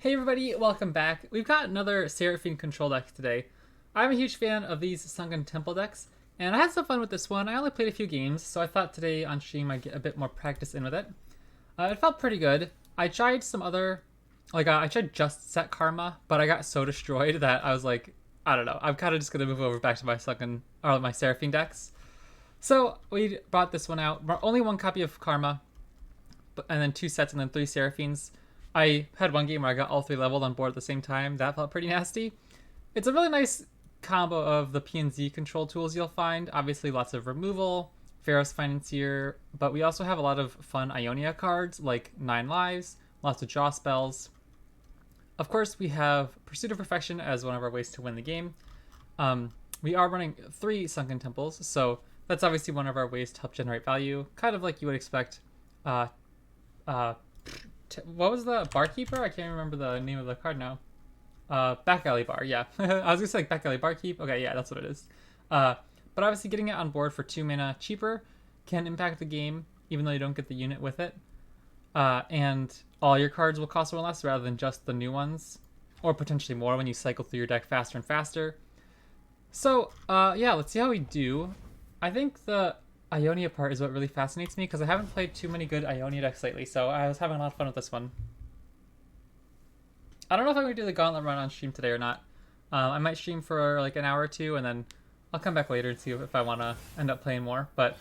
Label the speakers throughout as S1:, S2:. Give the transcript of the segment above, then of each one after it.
S1: Hey everybody, welcome back. We've got another Seraphine control deck today. I'm a huge fan of these Sunken Temple decks, and I had some fun with this one. I only played a few games, so I thought today on stream I'd get a bit more practice in with it. It felt pretty good. I tried some other, I tried just Set Karma, but I got so destroyed that I was like, I don't know. I'm kind of just gonna move over back to my Seraphine decks. So we brought this one out. Only one copy of Karma, and then two sets, and then three Seraphines. I had one game where I got all three leveled on board at the same time. That felt pretty nasty. It's a really nice combo of the P and Z control tools you'll find. Obviously, lots of removal, Pharaoh's Financier, but we also have a lot of fun Ionia cards like 9 Lives, lots of draw spells. Of course, we have Pursuit of Perfection as one of our ways to win the game. We are running 3 Sunken Temples, so that's obviously one of our ways to help generate value, kind of like you would expect. Uh, uh, what was the Barkeeper? I can't remember the name of the card now. Back Alley Bar, yeah. I was gonna say like Back Alley Barkeep. Okay, yeah, that's what it is. But obviously getting it on board for 2 mana cheaper can impact the game, even though you don't get the unit with it. And all your cards will cost 1 less rather than just the new ones, or potentially more when you cycle through your deck faster and faster. So, yeah, let's see how we do. I think the Ionia part is what really fascinates me, because I haven't played too many good Ionia decks lately, so I was having a lot of fun with this one. I don't know if I'm going to do the Gauntlet run on stream today or not. I might stream for like an hour or two, and then I'll come back later and see if I want to end up playing more. But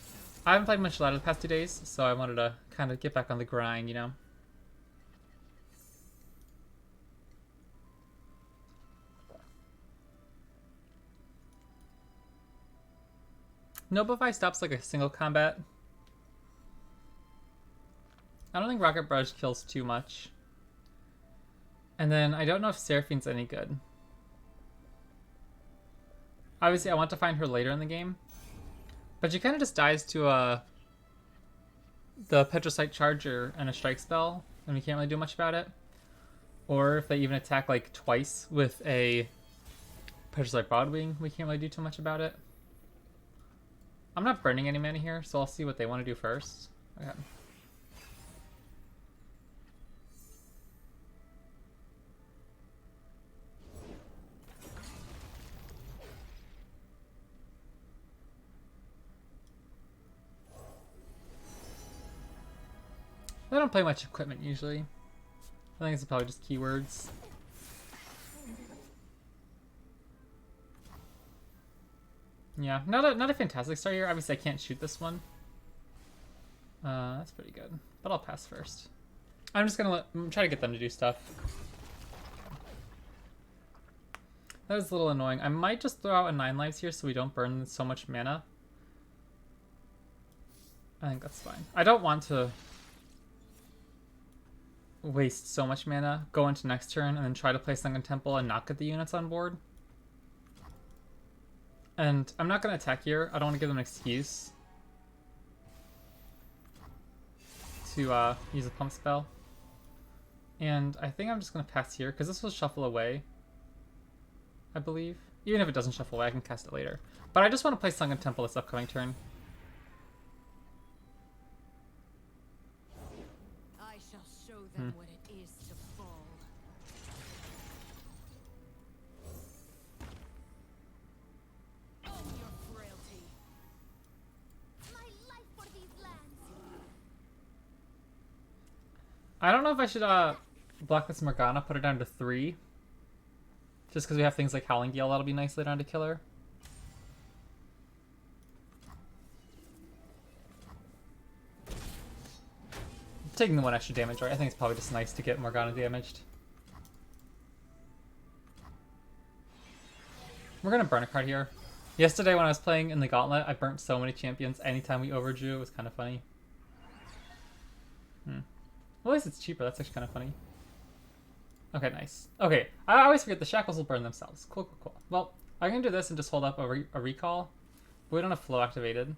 S1: I haven't played much ladder the past 2 days, so I wanted to kind of get back on the grind, you know? Noblify stops like a single combat. I don't think Rocket Barrage kills too much. And then I don't know if Seraphine's any good. Obviously, I want to find her later in the game. But she kind of just dies to the Petrocyte Charger and a Strike Spell, and we can't really do much about it. Or if they even attack like twice with a Petrocyte Broadwing, we can't really do too much about it. I'm not burning any mana here, so I'll see what they want to do first. Okay. I don't play much equipment usually. I think it's probably just keywords. Yeah, not a fantastic start here. Obviously, I can't shoot this one. That's pretty good, but I'll pass first. I'm just gonna try to get them to do stuff. That was a little annoying. I might just throw out a 9 lives here so we don't burn so much mana. I think that's fine. I don't want to waste so much mana, go into next turn, and then try to play Sunken Temple and not get the units on board. And I'm not going to attack here. I don't want to give them an excuse to use a pump spell. And I think I'm just going to pass here, because this will shuffle away, I believe. Even if it doesn't shuffle away, I can cast it later. But I just want to play Sunken Temple this upcoming turn.
S2: I shall show them what it is to fall. Own your frailty. My life for these lands.
S1: I don't know if I should block this Morgana, put her down to 3. Just because we have things like Howling Gale, that'll be nice later on to kill her. Taking the 1 extra damage, right? I think it's probably just nice to get Morgana damaged. We're gonna burn a card here. Yesterday when I was playing in the Gauntlet, I burnt so many champions anytime we overdrew. It was kind of funny. Well, at least it's cheaper. That's actually kind of funny. Okay, nice. Okay, I always forget the shackles will burn themselves. Cool, cool, cool. Well, I can do this and just hold up a recall. But we don't have flow activated.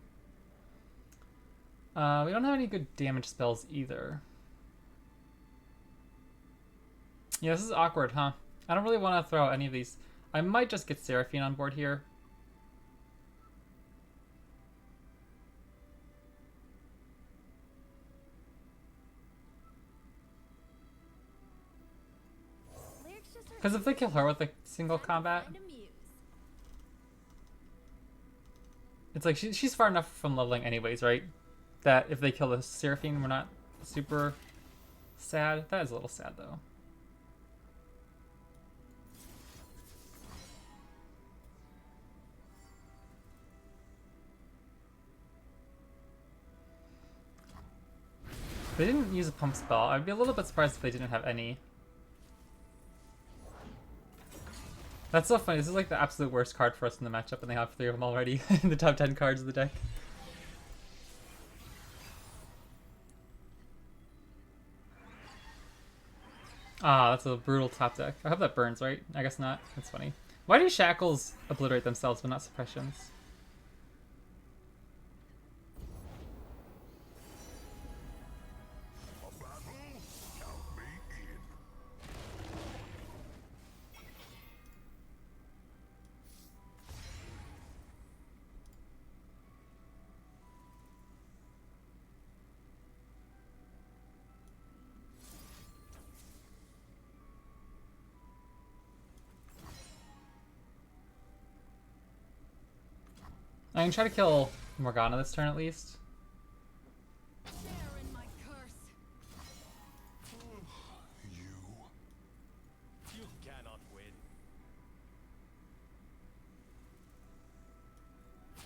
S1: We don't have any good damage spells either. Yeah, this is awkward, huh? I don't really want to throw out any of these. I might just get Seraphine on board here. Because if they kill her with a single combat,
S2: Find a muse.
S1: it's like she's far enough from leveling anyways, right? That if they kill the Seraphine, we're not super sad. That is a little sad though. They didn't use a pump spell. I'd be a little bit surprised if they didn't have any. That's so funny. This is like the absolute worst card for us in the matchup, and they have 3 of them already in the top 10 cards of the deck. Ah, that's a brutal top deck. I hope that burns, right? I guess not. That's funny. Why do shackles obliterate themselves but not suppressions? I can try to kill Morgana this turn at least.
S2: Share in my curse.
S3: You cannot win.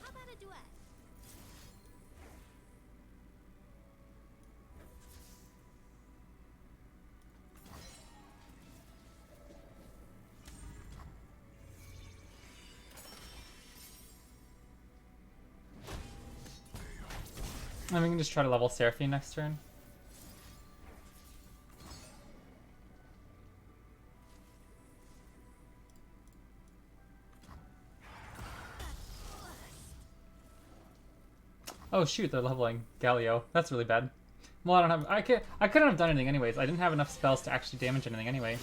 S2: How about a duet?
S1: And we can just try to level Seraphine next turn. Oh shoot, they're leveling Galio. That's really bad. Well, I couldn't have done anything anyways. I didn't have enough spells to actually damage anything anyway.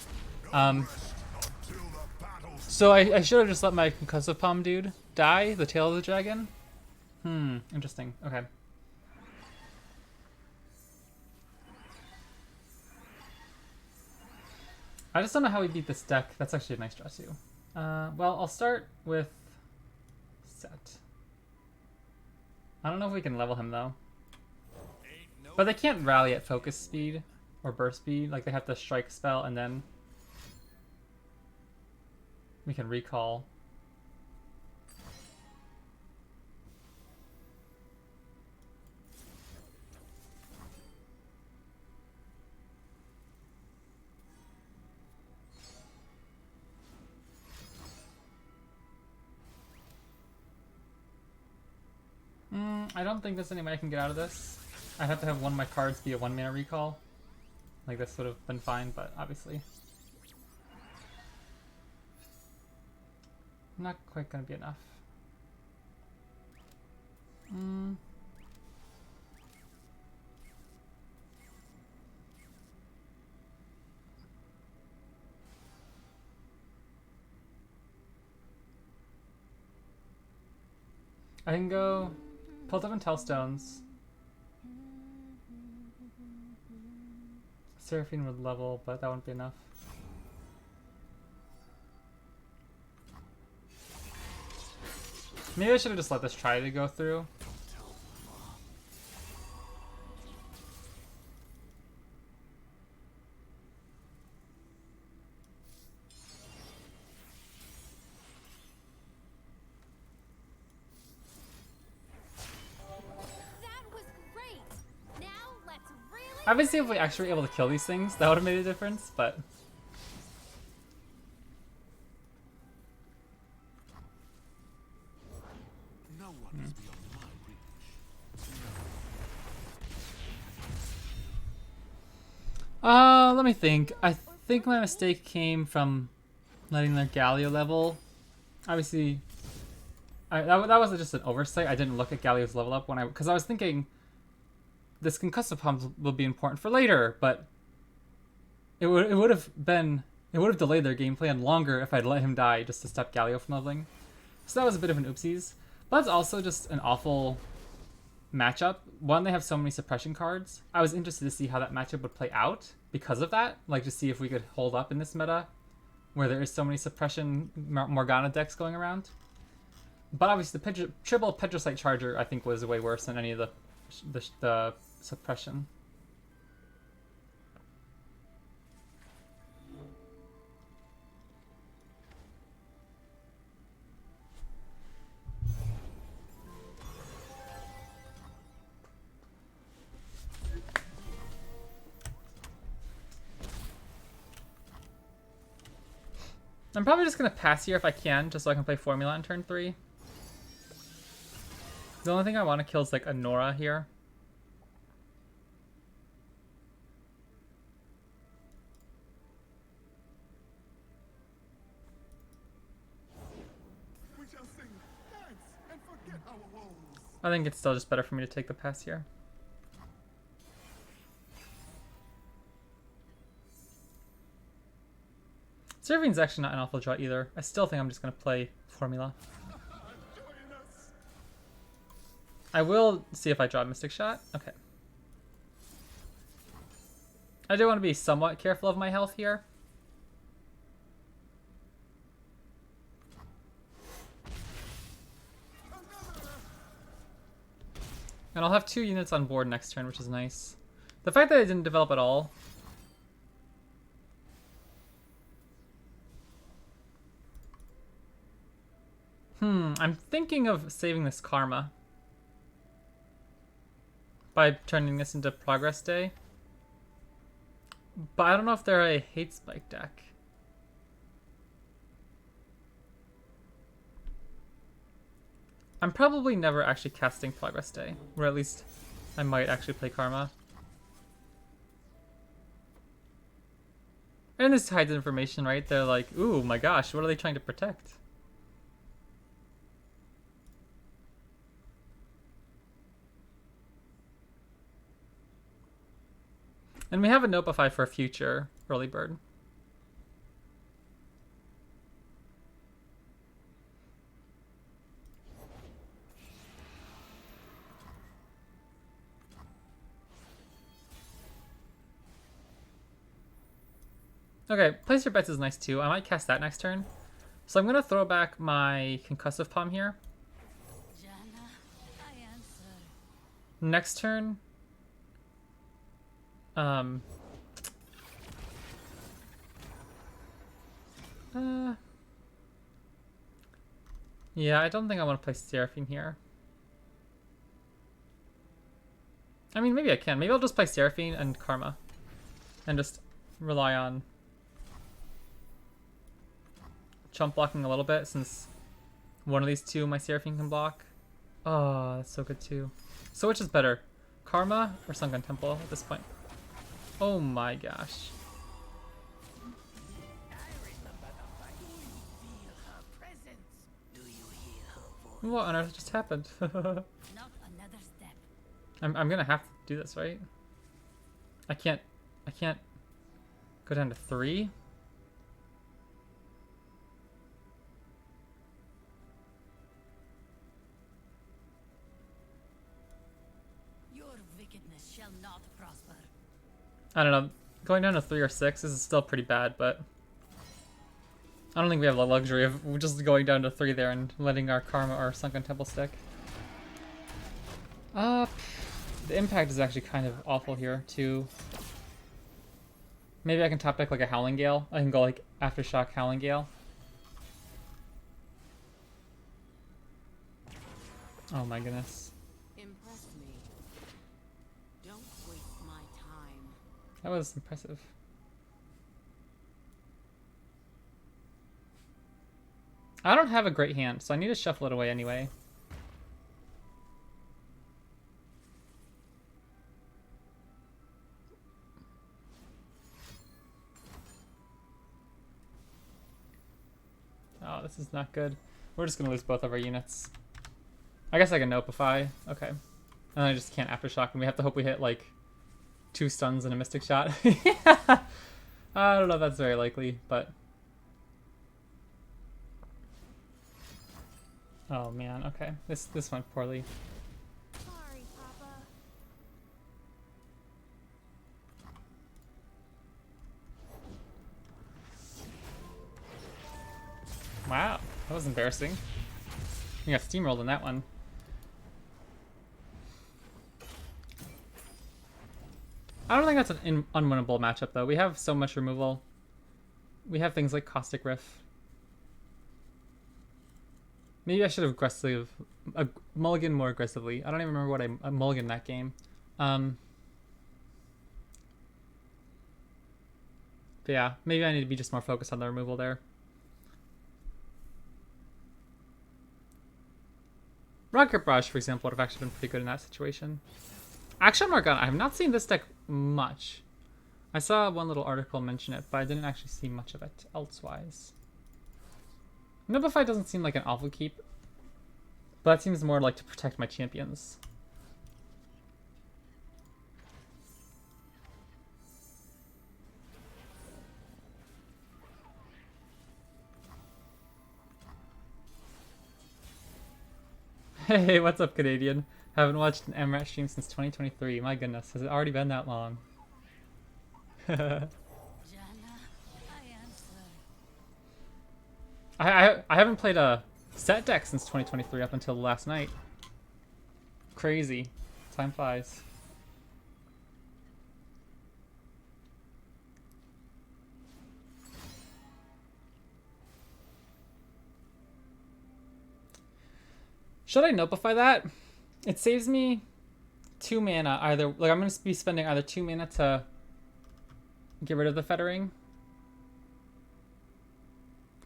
S1: So I should have just let my concussive palm dude die, the tail of the dragon. Interesting. Okay. I just don't know how we beat this deck. That's actually a nice draw too. Well, I'll start with Sett. I don't know if we can level him though. But they can't rally at focus speed or burst speed. Like they have to strike spell and then we can recall. I don't think there's any way I can get out of this. I'd have to have one of my cards be a 1-mana recall. Like this would have been fine, but obviously not quite gonna be enough. I can go Pult up and Tellstones. Seraphine would level, but that wouldn't be enough. Maybe I should have just let this try to go through.
S2: That was great. Now let's really.
S1: Obviously, if we actually were able to kill these things, that would have made a difference, but...
S3: No one is beyond my reach.
S1: Let me think. I think my mistake came from letting their Galio level. Obviously, that was just an oversight. I didn't look at Galio's level up because I was thinking this concussive pump will be important for later, but it would have delayed their game plan longer if I'd let him die just to stop Galio from leveling. So that was a bit of an oopsies. But that's also just an awful matchup. One, they have so many suppression cards. I was interested to see how that matchup would play out because of that. Like, to see if we could hold up in this meta where there is so many suppression Morgana decks going around. But obviously the triple Petrosite Charger I think was way worse than any of the suppression. I'm probably just gonna pass here if I can, just so I can play Formula on turn 3. The only thing I want to kill is like a Nora here.
S3: We shall sing, dance, and forget our woes.
S1: I think it's still just better for me to take the pass here. Seraphine's actually not an awful draw either. I still think I'm just gonna play Formula.
S3: Join us.
S1: I will see if I draw Mystic Shot. Okay. I do want to be somewhat careful of my health here. And I'll have 2 units on board next turn, which is nice. The fact that I didn't develop at all. I'm thinking of saving this Karma by turning this into Progress Day. But I don't know if they're a Hate Spike deck. I'm probably never actually casting Progress Day, or at least I might actually play Karma. And this hides information, right? They're like, ooh, my gosh, what are they trying to protect? And we have a Notify for a future early bird. Okay, place your bets is nice too. I might cast that next turn. So I'm gonna throw back my Concussive Palm here.
S2: Jana, I answer.
S1: Next turn, yeah, I don't think I want to play Seraphine here. I mean, maybe I can. Maybe I'll just play Seraphine and Karma, and just rely on chump blocking a little bit, since one of these two my Seraphine can block. Oh, that's so good too. So which is better, Karma or Sunken Temple at this point? Oh my gosh. What on earth just happened?
S2: Not another step.
S1: I'm gonna have to do this, right? I can't go down to 3.
S2: Your wickedness shall not prosper.
S1: I don't know. Going down to 3 or 6 is still pretty bad, but I don't think we have the luxury of just going down to 3 there and letting our Karma or Sunken Temple stick. The impact is actually kind of awful here, too. Maybe I can top deck like a Howling Gale. I can go like Aftershock Howling Gale. Oh my goodness.
S2: Impress me. Don't waste my time.
S1: That was impressive. I don't have a great hand, so I need to shuffle it away anyway. Oh, this is not good. We're just gonna lose both of our units. I guess I can Notify. Okay. And then I just can't Aftershock, and we have to hope we hit like 2 stuns and a Mystic Shot. I don't know if that's very likely, but... Oh man, okay. This went poorly.
S2: Sorry, Papa.
S1: Wow, that was embarrassing. We got steamrolled in that one. I don't think that's an unwinnable matchup, though. We have so much removal. We have things like Caustic Rift. Maybe I should have mulliganed more aggressively. I don't even remember what I mulliganed that game. But yeah, maybe I need to be just more focused on the removal there. Rocket Barrage, for example, would have actually been pretty good in that situation. Action Morgana, I have not seen this deck much. I saw one little article mention it, but I didn't actually see much of it elsewise. Noblify doesn't seem like an awful keep, but it seems more like to protect my champions. Hey, what's up, Canadian? Haven't watched an MRAT stream since 2023. My goodness, has it already been that long? I haven't played a Sett deck since 2023 up until last night. Crazy. Time flies. Should I notify that? It saves me 2 mana either. Like, I'm going to be spending either 2 mana to get rid of the fettering.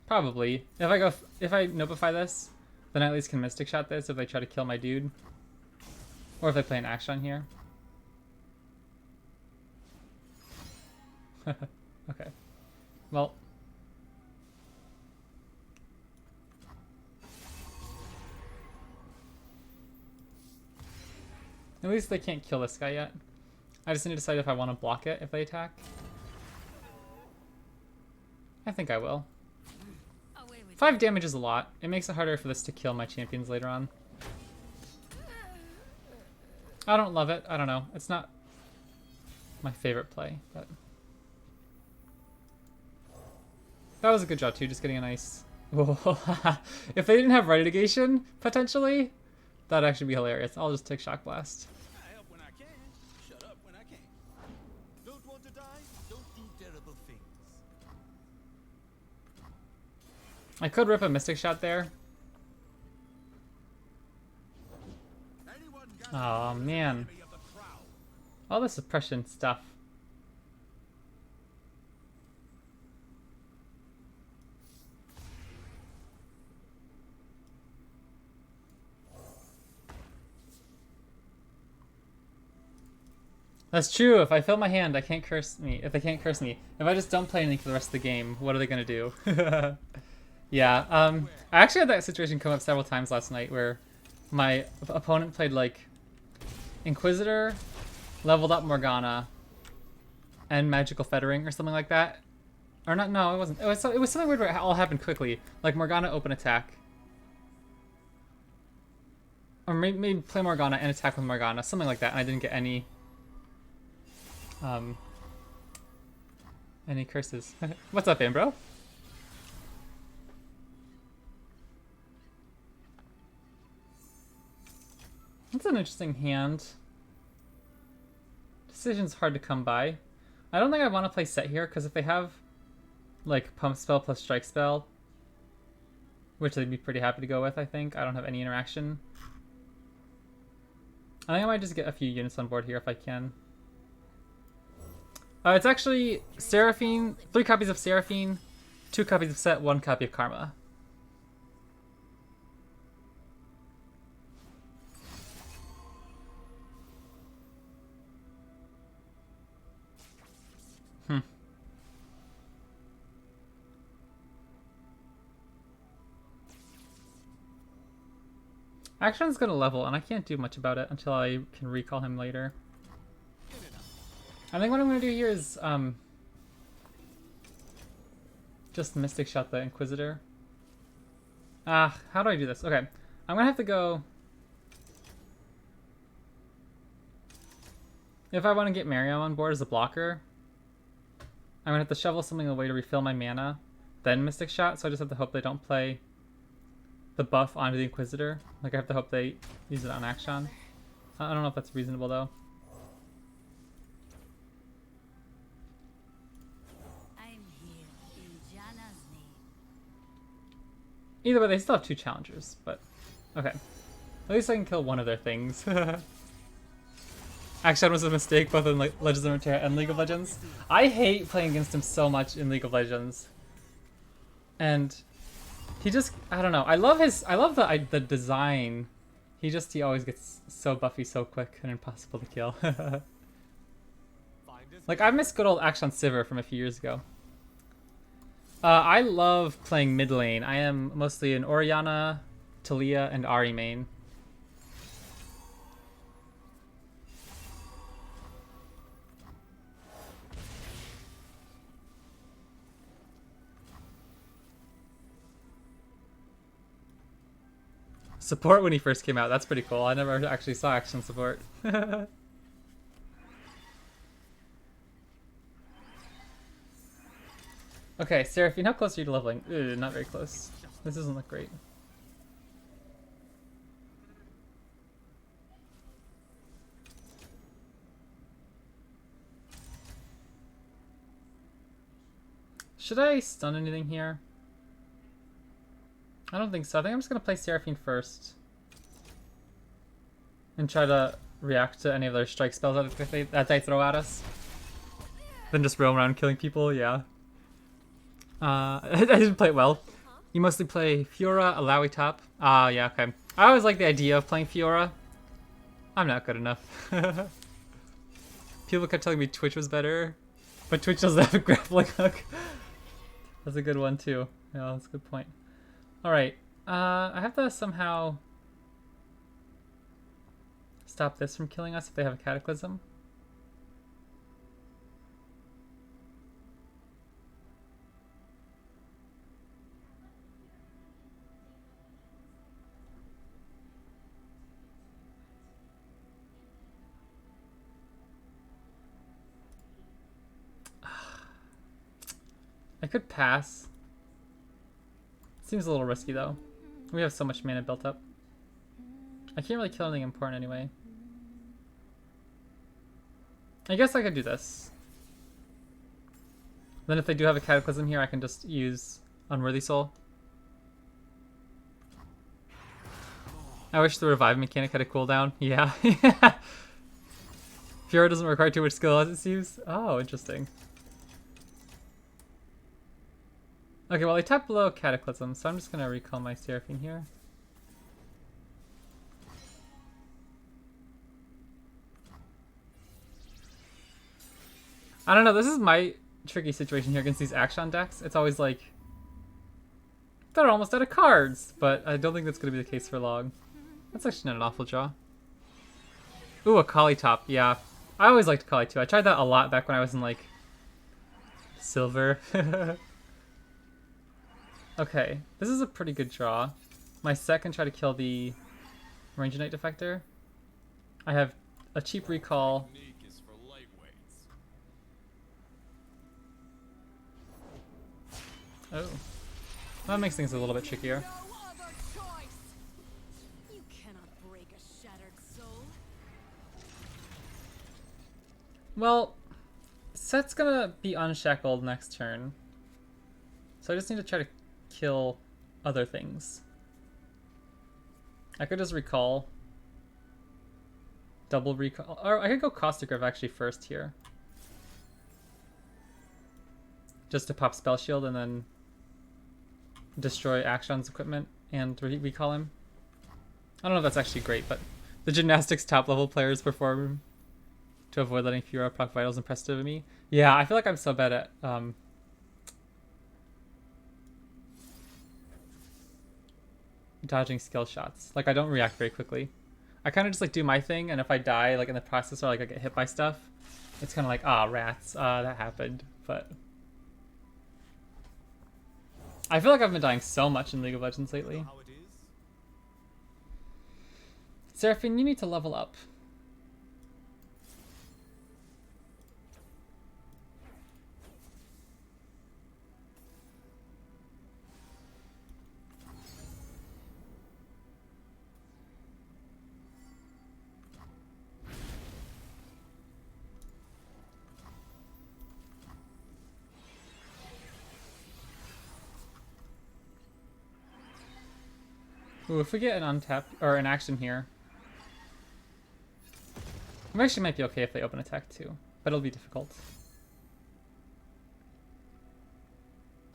S1: Probably. If I notify this, then I at least can Mystic Shot this if they try to kill my dude. Or if they play an action here. Okay. Well. At least they can't kill this guy yet. I just need to decide if I want to block it if they attack. I think I will. 5 damage is a lot. It makes it harder for this to kill my champions later on. I don't love it. I don't know. It's not my favorite play, but that was a good job too, just getting a nice... If they didn't have Right Negation, potentially, that'd actually be hilarious. I'll just take Shock Blast.
S3: I help when I can. Shut up when I can. Don't want to die? Don't do terrible things.
S1: I could rip a Mystic Shot there. Oh man. All the suppression stuff. That's true. If I fill my hand, I can't curse me. If they can't curse me. If I just don't play anything for the rest of the game, what are they gonna do? Yeah, I actually had that situation come up several times last night where my opponent played like Inquisitor, leveled up Morgana, and Magical Fettering or something like that. Or not, no, it wasn't. It was something weird where it all happened quickly. Like Morgana open attack. Or maybe play Morgana and attack with Morgana, something like that, and I didn't get any curses. What's up, Ambro? That's an interesting hand. Decision's hard to come by. I don't think I want to play Sett here, because if they have like Pump Spell plus Strike Spell, which they'd be pretty happy to go with, I think. I don't have any interaction. I think I might just get a few units on board here if I can. It's actually Seraphine, 3 copies of Seraphine, 2 copies of Sett, 1 copy of Karma. Action's gonna level, and I can't do much about it until I can recall him later. I think what I'm gonna do here is just Mystic Shot the Inquisitor. How do I do this? Okay, I'm gonna have to go. If I want to get Miriam on board as a blocker, I'm gonna have to shovel something away to refill my mana, then Mystic Shot, so I just have to hope they don't play the buff onto the Inquisitor. Like, I have to hope they use it on Action. I don't know if that's reasonable, though.
S2: I'm here in Jana's name.
S1: Either way, they still have 2 challengers, but okay. At least I can kill one of their things. Action was a mistake both in like Legends of Runeterra and League of Legends. I hate playing against him so much in League of Legends. And he just, I don't know. I love the design. He always gets so buffy so quick and impossible to kill. Like, I miss good old Action Sivir from a few years ago. I love playing mid lane. I am mostly an Orianna, Talia, and Ahri main. Support when he first came out. That's pretty cool. I never actually saw Action Support. Okay, Seraphine, how close are you to leveling? Ugh, not very close. This doesn't look great. Should I stun anything here? I don't think so. I think I'm just going to play Seraphine first. And try to react to any of their strike spells that they throw at us. Then just roam around killing people, yeah. I didn't play it well. You mostly play Fiora, Alawi top. Yeah, okay. I always like the idea of playing Fiora. I'm not good enough. People kept telling me Twitch was better. But Twitch doesn't have a grappling hook. That's a good one too. Yeah, that's a good point. Alright, I have to somehow stop this from killing us if they have a Cataclysm. I could pass. Seems a little risky though. We have so much mana built up. I can't really kill anything important anyway. I guess I could do this. Then if they do have a Cataclysm here, I can just use Unworthy Soul. I wish the revive mechanic had a cooldown. Yeah. Fiora doesn't require too much skill as it seems. Oh, interesting. Okay, well, I tapped below Cataclysm, so I'm just gonna recall my Seraphine here. I don't know, this is my tricky situation here against these Action decks. It's always like, they're almost out of cards, but I don't think that's gonna be the case for long. That's actually not an awful draw. Ooh, a Kali top, yeah. I always liked Kali too. I tried that a lot back when I was in like Silver. Okay, this is a pretty good draw. My Sett can try to kill the Ranger Knight Defector. I have a cheap recall. Oh. That makes things a little bit trickier.
S2: You cannot break a shattered soul.
S1: Well, Sett's gonna be unshackled next turn. So I just need to try to kill other things. I could just recall. Double recall. Or I could go Caustic Grove actually first here. Just to pop Spell Shield and then destroy Action's equipment and recall him. I don't know if that's actually great, but the Gymnastics top level players perform to avoid letting Fiora proc Vitals and Presto to me. Yeah, I feel like I'm so bad at dodging skill shots. Like, I don't react very quickly. I kind of just like do my thing, and if I die like in the process or like I get hit by stuff, it's kind of like, ah, rats, that happened. But I feel like I've been dying so much in League of Legends lately. Seraphine, you need to level up. Ooh, if we get an untap or an action here, we actually might be okay if they open attack too, but it'll be difficult.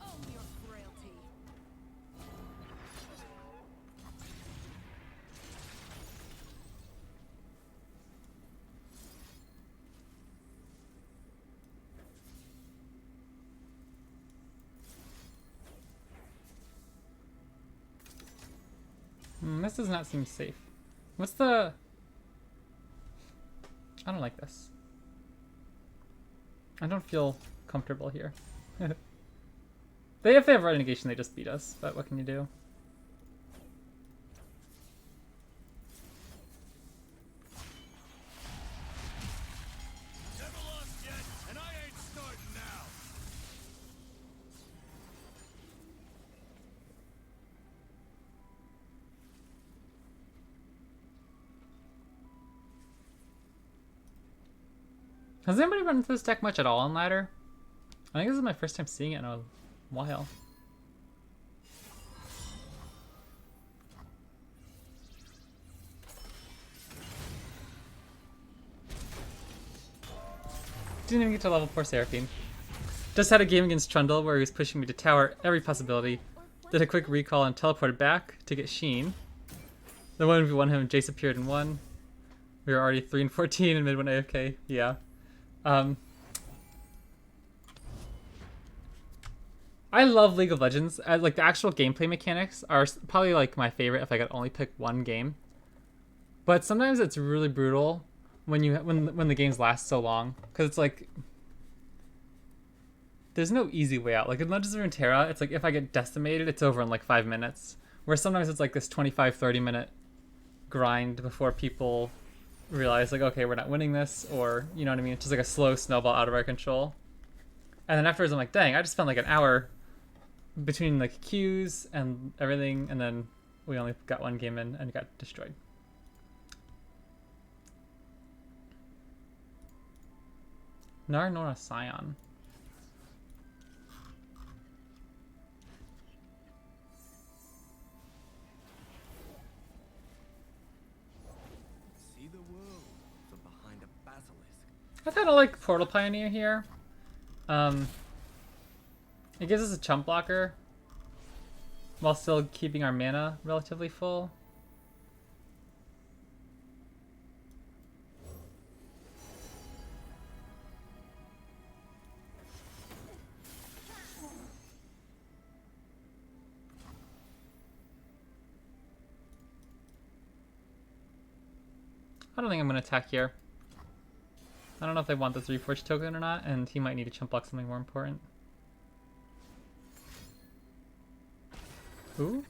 S2: Oh, your frailty.
S1: This does not seem safe. What's the... I don't like this. I don't feel comfortable here. If they have right negation, they just beat us, but what can you do?
S3: Never lost yet, and I ain't starting now.
S1: Has anybody run into this deck much at all on ladder? I think this is my first time seeing it in a while. Didn't even get to level 4 Seraphine. Just had a game against Trundle where he was pushing me to tower every possibility. Did a quick recall and teleported back to get Sheen. The 1v1 him, Jace appeared and won. We were already 3 and 14 and mid went AFK. Yeah. I love League of Legends. Like the actual gameplay mechanics are probably like my favorite if I could only pick one game. But sometimes it's really brutal when the games last so long, because it's like there's no easy way out. Like in Legends of Runeterra, it's like if I get decimated, it's over in like 5 minutes. Where sometimes it's like this 25-30 minute grind before people realize like, okay, we're not winning this, or you know what I mean? It's just like a slow snowball out of our control. And then afterwards I'm like, dang, I just spent like an hour between like queues and everything, and then we only got one game in and got destroyed. Nora Scion.
S3: See the world from behind a basilisk.
S1: I kind of like Portal Pioneer here. It gives us a chump blocker while still keeping our mana relatively full. I don't think I'm going to attack here. I don't know if they want this Reforged token or not, and he might need to chump block something more important. Ooh.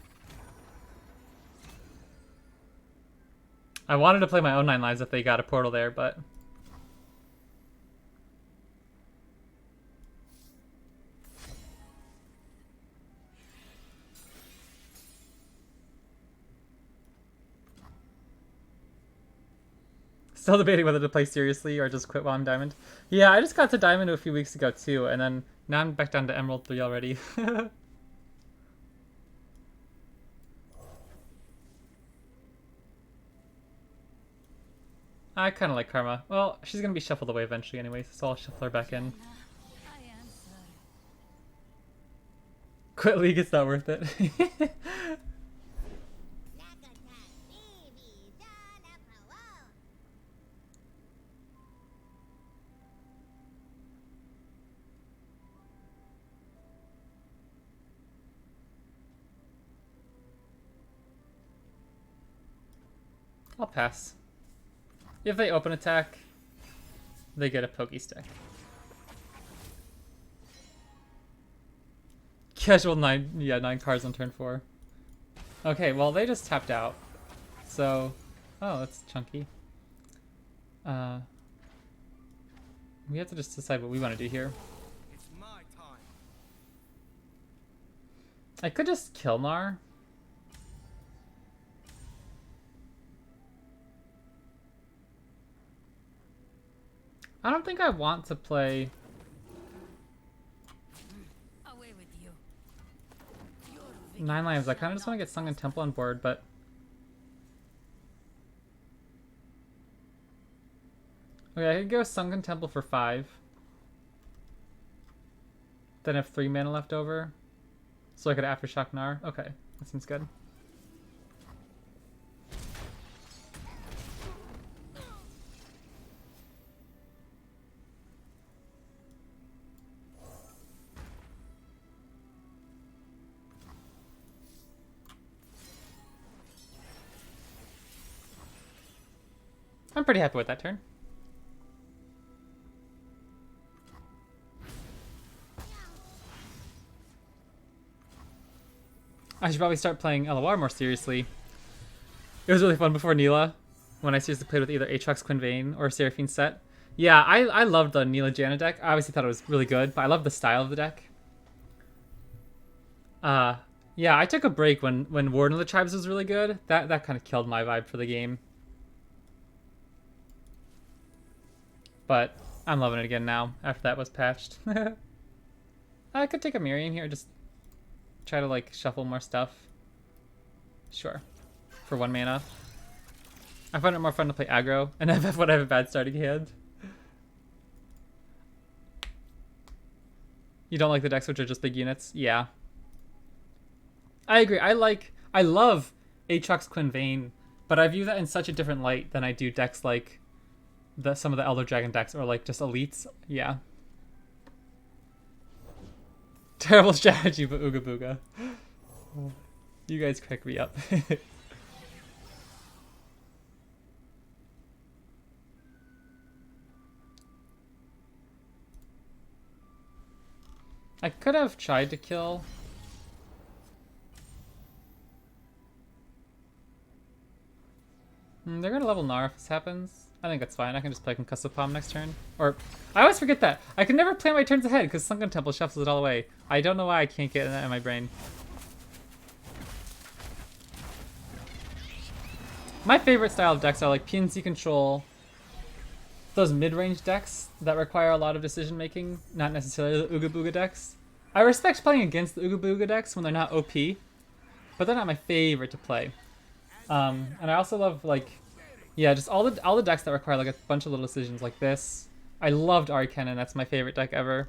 S1: I wanted to play my own 9 lives if they got a portal there, but... Still debating whether to play seriously or just quit while I'm Diamond. Yeah, I just got to Diamond a few weeks ago too, and then now I'm back down to Emerald 3 already. I kind of like Karma. Well, she's going to be shuffled away eventually anyway, so I'll shuffle her back in. Quit League, it's not worth it. I'll pass. If they open attack, they get a pokey stick. Casual 9 cards on turn 4. Okay, well they just tapped out. So, oh, that's chunky. We have to just decide what we want to do here.
S3: It's my time.
S1: I could just kill Nar. I don't think I want to play
S2: Away with you.
S1: 9 lives. I kind of just want to get Sunken Temple on board, but Okay, I could go Sunken Temple for 5. Then have 3 mana left over. So I could Aftershock Gnar. Okay, that seems good. I'm pretty happy with that turn. I should probably start playing LOR more seriously. It was really fun before Neela, when I seriously played with either Aatrox Quinvane or Seraphine Sett. Yeah, I loved the Neela Janna deck. I obviously thought it was really good, but I love the style of the deck. Yeah, I took a break when Warden of the Tribes was really good. That kind of killed my vibe for the game. But I'm loving it again now, after that was patched. I could take a Miriam here, just try to like shuffle more stuff. Sure. For 1 mana. I find it more fun to play aggro and FF when I have a bad starting hand. You don't like the decks which are just big units? Yeah. I agree. I love Aatrox Quinvane, but I view that in such a different light than I do decks like some of the Elder Dragon decks or like just elites. Yeah. Terrible strategy, but Ooga Booga. You guys crack me up. I could have tried to kill. They're gonna level Gnar if this happens. I think that's fine. I can just play Concussive Palm next turn. Or, I always forget that. I can never plan my turns ahead because Sunken Temple shuffles it all away. I don't know why I can't get that in my brain. My favorite style of decks are like PNC Control, those mid-range decks that require a lot of decision making, not necessarily the Ooga Booga decks. I respect playing against the Ooga Booga decks when they're not OP, but they're not my favorite to play. And I also love like, yeah, just all the decks that require like a bunch of little decisions like this. I loved Arcana, that's my favorite deck ever.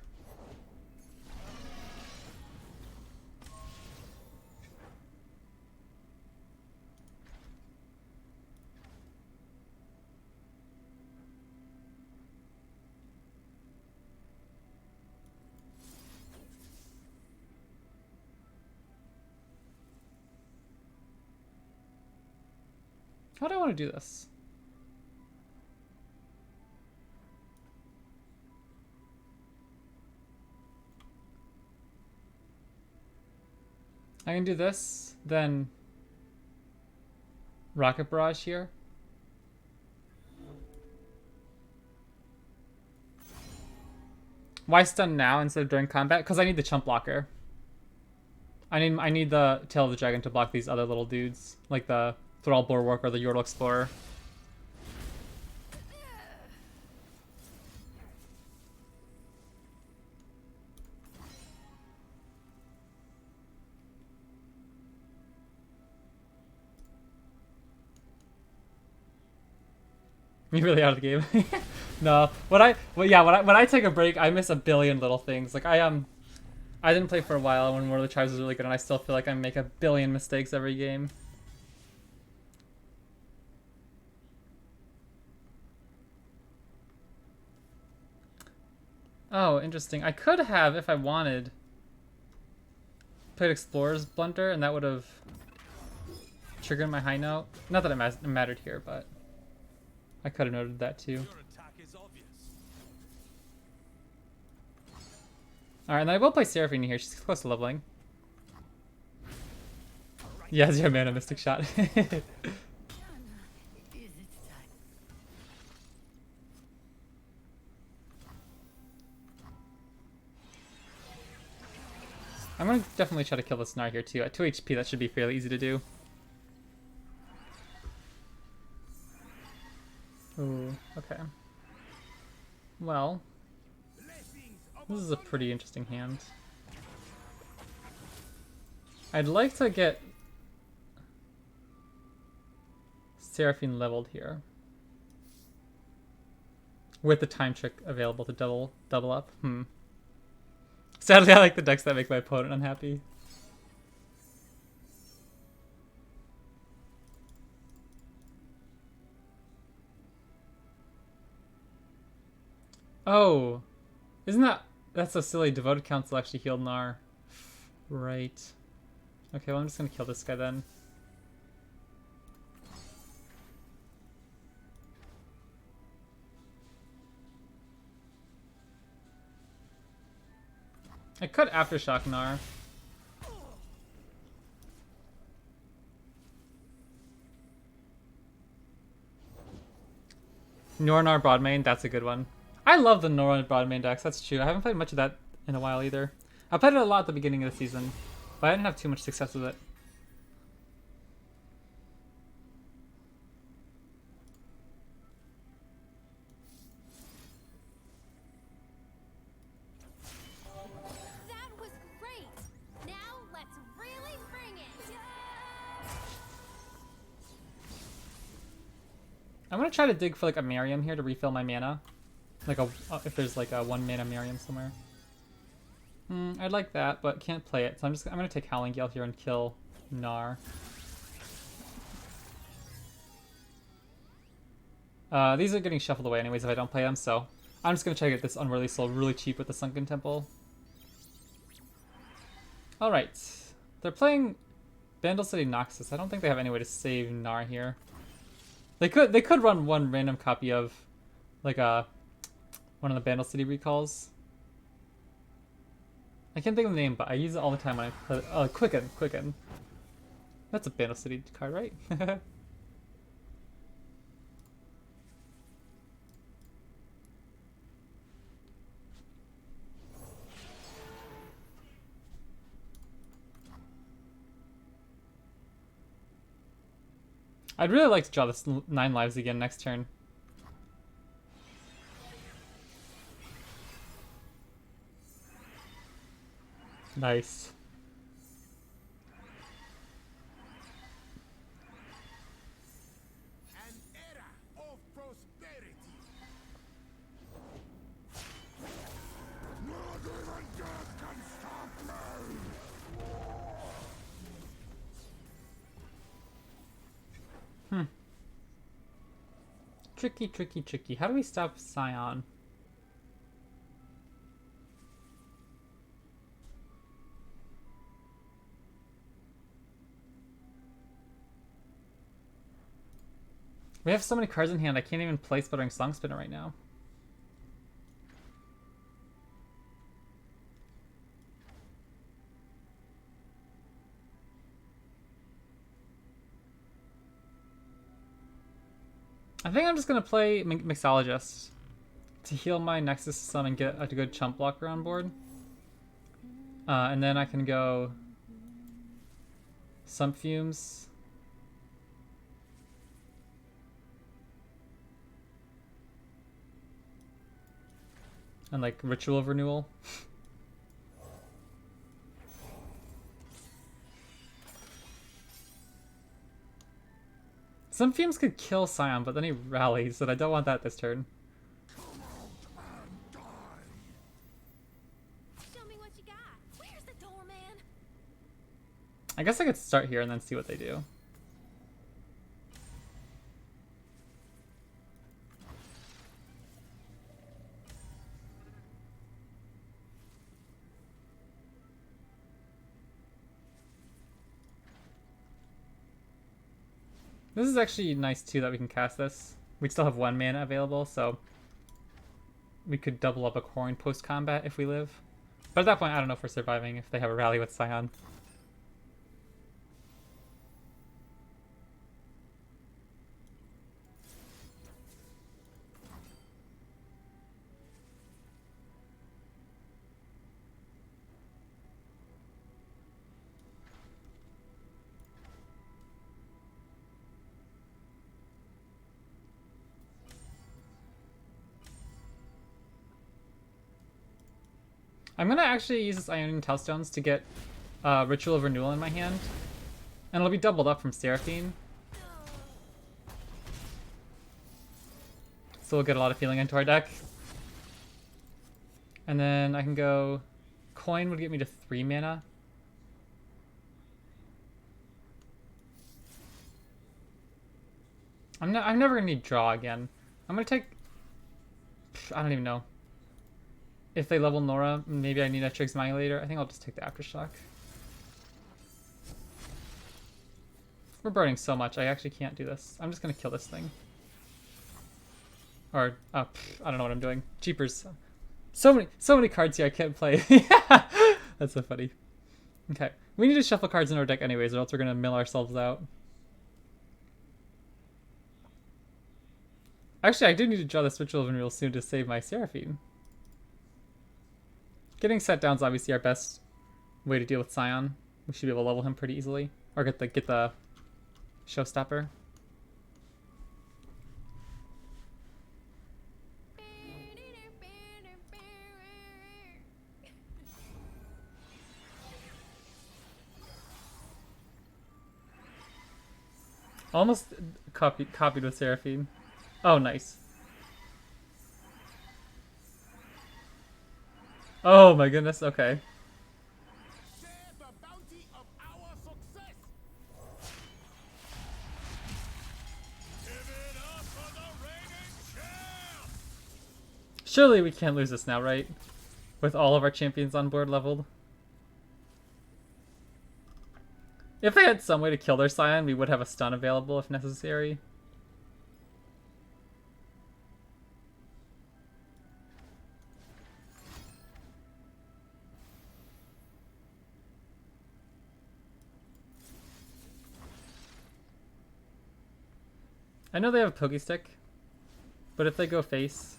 S1: How do I want to do this? I can do this, then Rocket Barrage here. Why stun now instead of during combat? Because I need the chump blocker. I need the Tail of the Dragon to block these other little dudes, like the Thrall Bulwark or the Yordle Explorer. You really out of the game? No. When I take a break, I miss a billion little things. Like I didn't play for a while when War of the Tribes was really good, and I still feel like I make a billion mistakes every game. Oh, interesting. I could have, if I wanted, played Explorer's Blunder, and that would have triggered my high note. Not that it mattered here, but I could have noted that too. Alright, and then I will play Seraphine here. She's close to leveling. Yeah, 0 mana Mystic Shot. I'm gonna definitely try to kill the Gnar here too. At 2 HP, that should be fairly easy to do. Ooh, okay. Well, this is a pretty interesting hand. I'd like to get Seraphine leveled here. with the time trick available to double up. Sadly, I like the decks that make my opponent unhappy. Oh, isn't that's so silly? Devoted Council actually healed Gnar. Right. Okay, well I'm just gonna kill this guy then. I could Aftershock Gnar. Nornar Broadmane, that's a good one. I love the Nornar Broadmane decks, that's true. I haven't played much of that in a while either. I played it a lot at the beginning of the season, but I didn't have too much success with it.
S2: That was great. Now let's really bring it.
S1: I'm gonna try to dig for like a Miriam here to refill my mana. Like if there's like a 1 mana Miriam somewhere. I'd like that, but can't play it. So I'm gonna take Howling Gale here and kill Gnar. These are getting shuffled away anyways if I don't play them, so I'm just gonna try to get this Unworthy Soul really cheap with the Sunken Temple. Alright. They're playing Vandal City Noxus. I don't think they have any way to save Gnar here. They could run one random copy of like one of the Vandal City recalls. I can't think of the name, but I use it all the time when I play. Quicken. That's a Vandal City card, right? I'd really like to draw this 9 lives again next turn. Nice.
S3: An era of prosperity. Not even death can stop me.
S1: Tricky. How do we stop Scion? We have so many cards in hand, I can't even play Sputtering Song Spinner right now. I think I'm just gonna play Mixologist to heal my Nexus Summon and get a good chump blocker on board. And then I can go Sump Fumes. And like Ritual of Renewal. Some Fumes could kill Scion, but then he rallies, and I don't want that this turn.
S2: Show me what you got. Where's the doorman?
S1: I guess I could start here and then see what they do. This is actually nice too that we can cast this. We still have 1 mana available, so we could double up a coin post-combat if we live. But at that point, I don't know if we're surviving if they have a rally with Scion. I'm gonna actually use this Ionian Telstones to get Ritual of Renewal in my hand. And it'll be doubled up from Seraphine. So we'll get a lot of feeling into our deck. And then I can go... Coin would get me to 3 mana. I'm never gonna need draw again. I'm gonna take... I don't even know. If they level Nora, maybe I need a Trigsmangulator. I think I'll just take the Aftershock. We're burning so much, I actually can't do this. I'm just gonna kill this thing. Or, I don't know what I'm doing. Jeepers. So many cards here I can't play. That's so funny. Okay, we need to shuffle cards in our deck anyways, or else we're gonna mill ourselves out. Actually, I do need to draw this Ritual of Renewal soon to save my Seraphine. Getting Sett down is obviously our best way to deal with Scion. We should be able to level him pretty easily, or get the Showstopper. Almost copied with Seraphine. Oh, nice. Oh my goodness, okay.
S3: Share the bounty of our success. Give it up for the reigning champ.
S1: Surely we can't lose this now, right? With all of our champions on board leveled. If they had some way to kill their Scion, we would have a stun available if necessary. I know they have a Pokestick, but if they go face,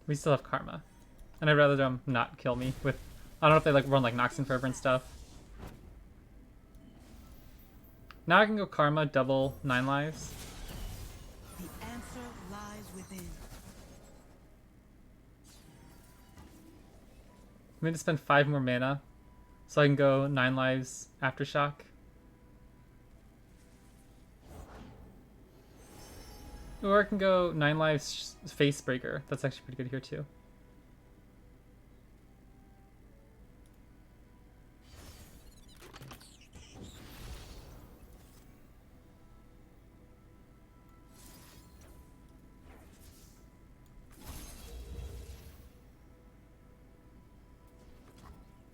S1: we still have Karma. And I'd rather them not kill me with... I don't know if they like run like Noxen Fervor and stuff. Now I can go Karma, double 9 lives.
S4: The answer lies within.
S1: I'm going to spend 5 more mana, so I can go 9 lives Aftershock. Or I can go 9 lives Facebreaker. That's actually pretty good here too.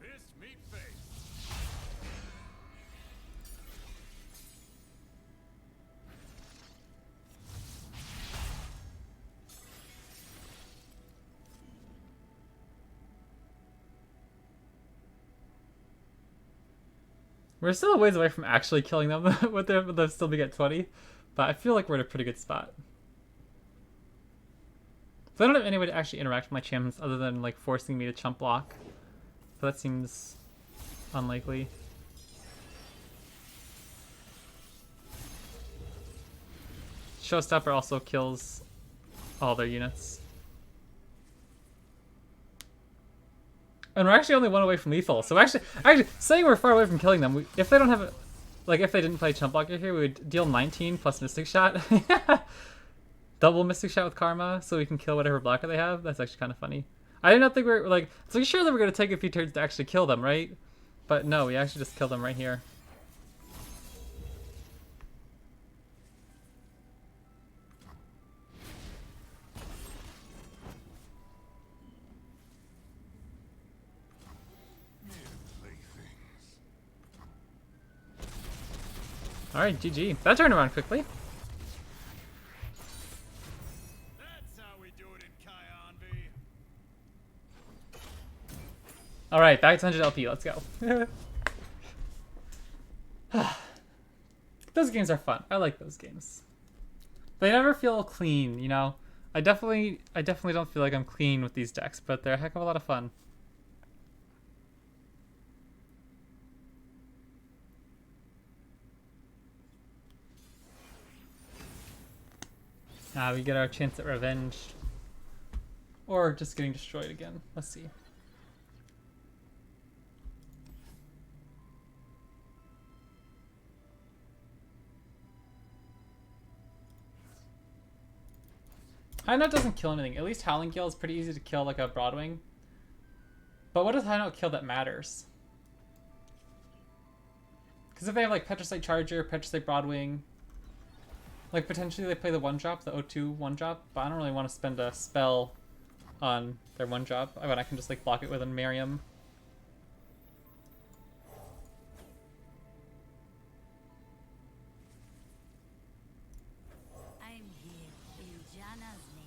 S3: Fist meet face.
S1: We're still a ways away from actually killing them with them still being at 20, but I feel like we're in a pretty good spot. So I don't have any way to actually interact with my champions other than like forcing me to chump block. So that seems unlikely. Showstopper also kills all their units. And we're actually only 1 away from lethal. So actually saying we're far away from killing them, if they don't have like if they didn't play chump blocker here, we would deal 19 plus Mystic Shot. Double Mystic Shot with Karma, so we can kill whatever blocker they have. That's actually kind of funny. I did not think we were like, so sure that we're gonna take a few turns to actually kill them, right? But no, we actually just killed them right here. Alright, GG. That turned around quickly.
S3: That's how we do it in Kion V.
S1: Alright, back to 100 LP. Let's go. Those games are fun. I like those games. They never feel clean, you know? I definitely don't feel like I'm clean with these decks, but they're a heck of a lot of fun. We get our chance at revenge. Or just getting destroyed again. Let's see. High Note doesn't kill anything. At least Howling Gale is pretty easy to kill like a Broadwing. But what does High Note kill that matters? Because if they have like Petroslate Charger, Petroslate Broadwing, like potentially they play the 1-drop, the O2 1-drop, but I don't really want to spend a spell on their 1-drop when I can just like block it with a Miriam.
S2: I'm here in Jana's name.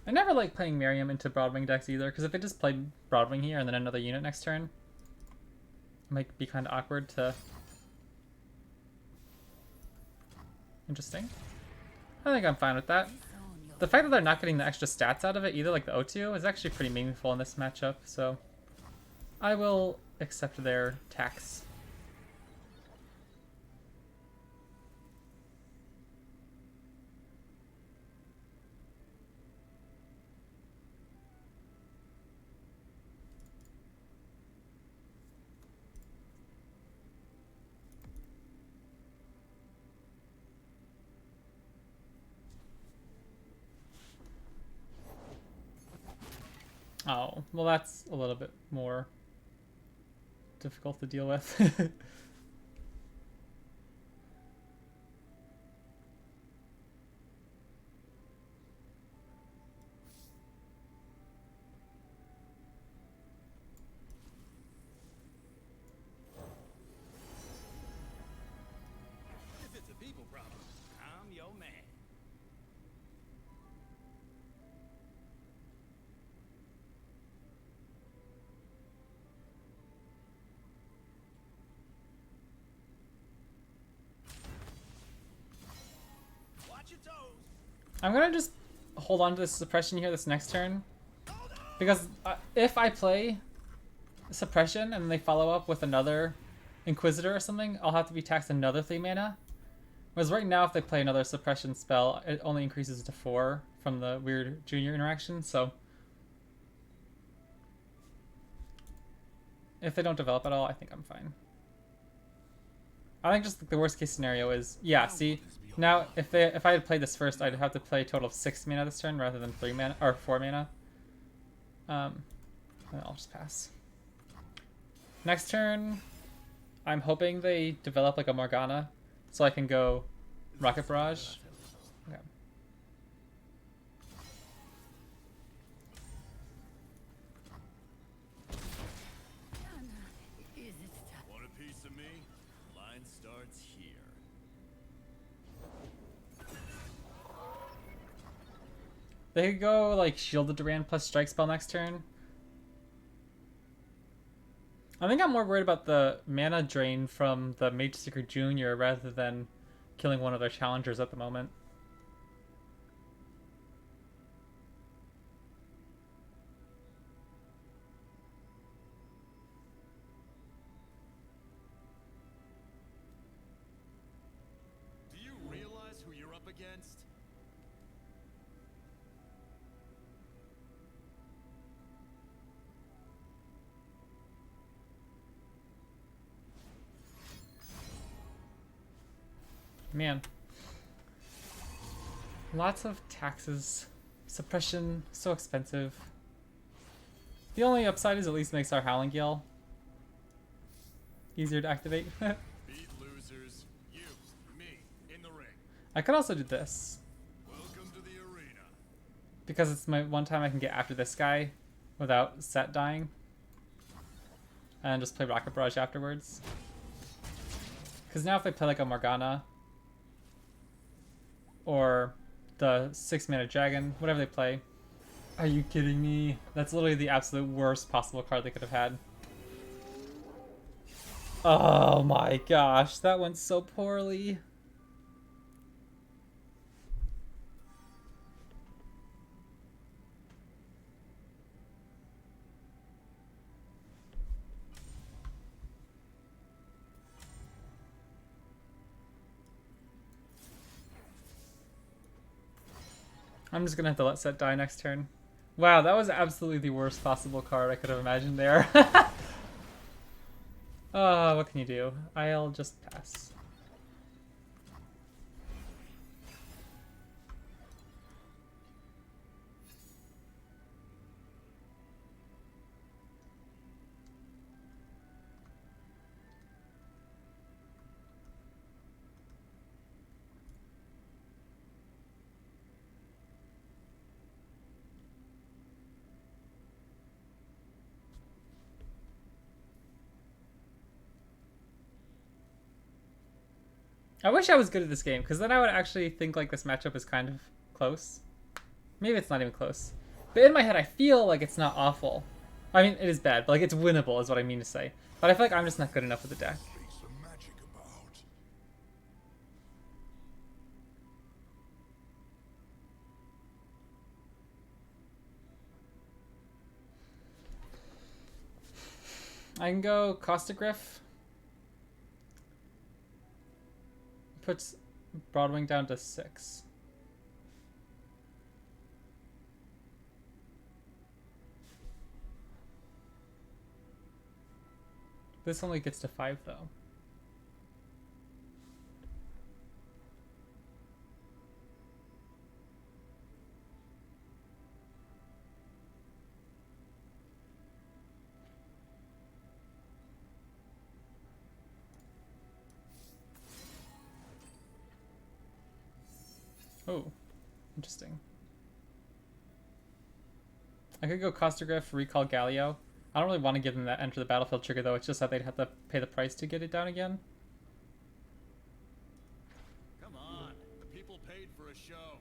S1: I never like playing Miriam into Broadwing decks either, because if I just play Broadwing here and then another unit next turn, it might be kind of awkward to... Interesting. I think I'm fine with that. The fact that they're not getting the extra stats out of it either, like the O2, is actually pretty meaningful in this matchup, so I will accept their tax. Oh, well that's a little bit more difficult to deal with.
S3: If it's a people problem, I'm your man. Watch your toes.
S1: I'm gonna just hold on to this suppression here this next turn, because if I play suppression and they follow up with another Inquisitor or something, I'll have to be taxed another 3 mana. Whereas right now, if they play another suppression spell, it only increases to 4 from the weird junior interaction, so if they don't develop at all, I think I'm fine. I think just the worst case scenario is, yeah, see, now if I had played this first, I'd have to play a total of 6 mana this turn rather than 3 mana, or 4 mana. And I'll just pass. Next turn, I'm hoping they develop like a Morgana, so I can go Rocket Barrage. Okay.
S3: Want a piece of me? Line starts here.
S1: They could go like Shielded Duran plus Strike Spell next turn. I think I'm more worried about the mana drain from the Mageseeker Jr. rather than killing one of their challengers at the moment.
S3: Do you realize who you're up against?
S1: Man. Lots of taxes. Suppression, so expensive. The only upside is at least makes our Howling Gale easier to activate.
S3: Beat losers, you, me, in the ring.
S1: I could also do this,
S3: Welcome to the arena.
S1: because it's my one time I can get after this guy without Sett dying. And just play Rocket Barrage afterwards. Because now if they play like a Morgana, or the 6 mana dragon, whatever they play. Are you kidding me? That's literally the absolute worst possible card they could have had. Oh my gosh, that went so poorly. I'm just gonna have to let Sett die next turn. Wow, that was absolutely the worst possible card I could have imagined there. Oh, what can you do? I'll just pass. I wish I was good at this game, because then I would actually think like this matchup is kind of close. Maybe it's not even close. But in my head, I feel like it's not awful. I mean, it is bad, but like it's winnable is what I mean to say. But I feel like I'm just not good enough with the deck.
S5: Be some magic about.
S1: I can go Costagriff. Puts Broadwing down to 6. This only gets to 5 though. Oh, interesting. I could go Costagriff, recall Galio. I don't really want to give them that enter the battlefield trigger though, it's just that they'd have to pay the price to get it down again.
S3: Come on. People paid for a show.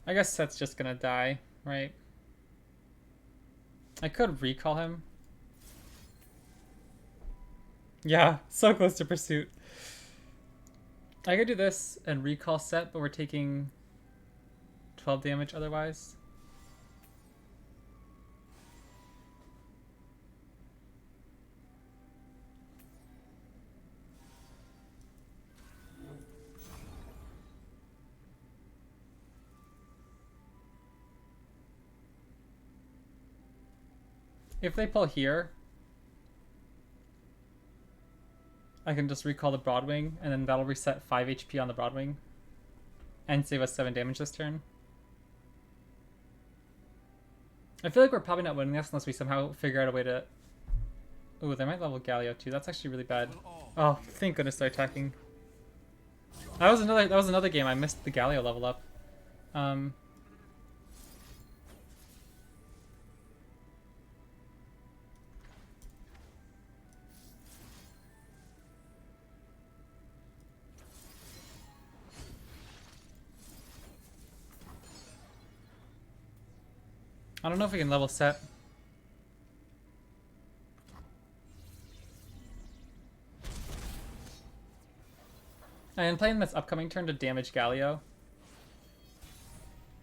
S1: I guess Sett's just gonna die, right? I could recall him. Yeah, so close to pursuit. I could do this and recall Sett, but we're taking 12 damage otherwise. If they pull here, I can just recall the Broadwing, and then that'll reset 5 HP on the Broadwing, and save us 7 damage this turn. I feel like we're probably not winning this unless we somehow figure out a way to... Ooh, they might level Galio too. That's actually really bad. Oh, thank goodness they're attacking. That was another game. I missed the Galio level up. I don't know if we can level Sett. I am playing this upcoming turn to damage Galio,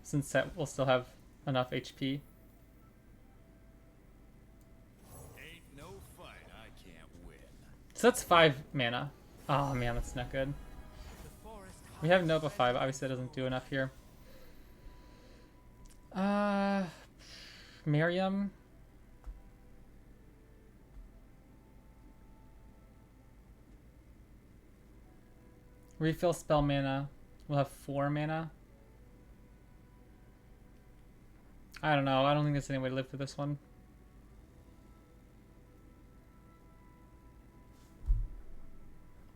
S1: since Sett will still have enough HP.
S3: Ain't no fight I can't win.
S1: So that's 5 mana. Oh man, that's not good. We have Nova 5, obviously that doesn't do enough here. Miriam. Refill spell mana. We'll have 4 mana. I don't know. I don't think there's any way to live through this one.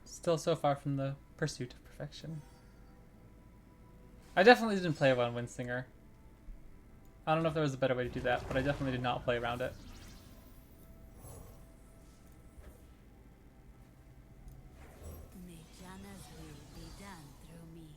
S1: Still so far from the pursuit of perfection. I definitely didn't play one Windsinger. I don't know if there was a better way to do that, but I definitely did not play around it.
S2: May Janna's will be done through me.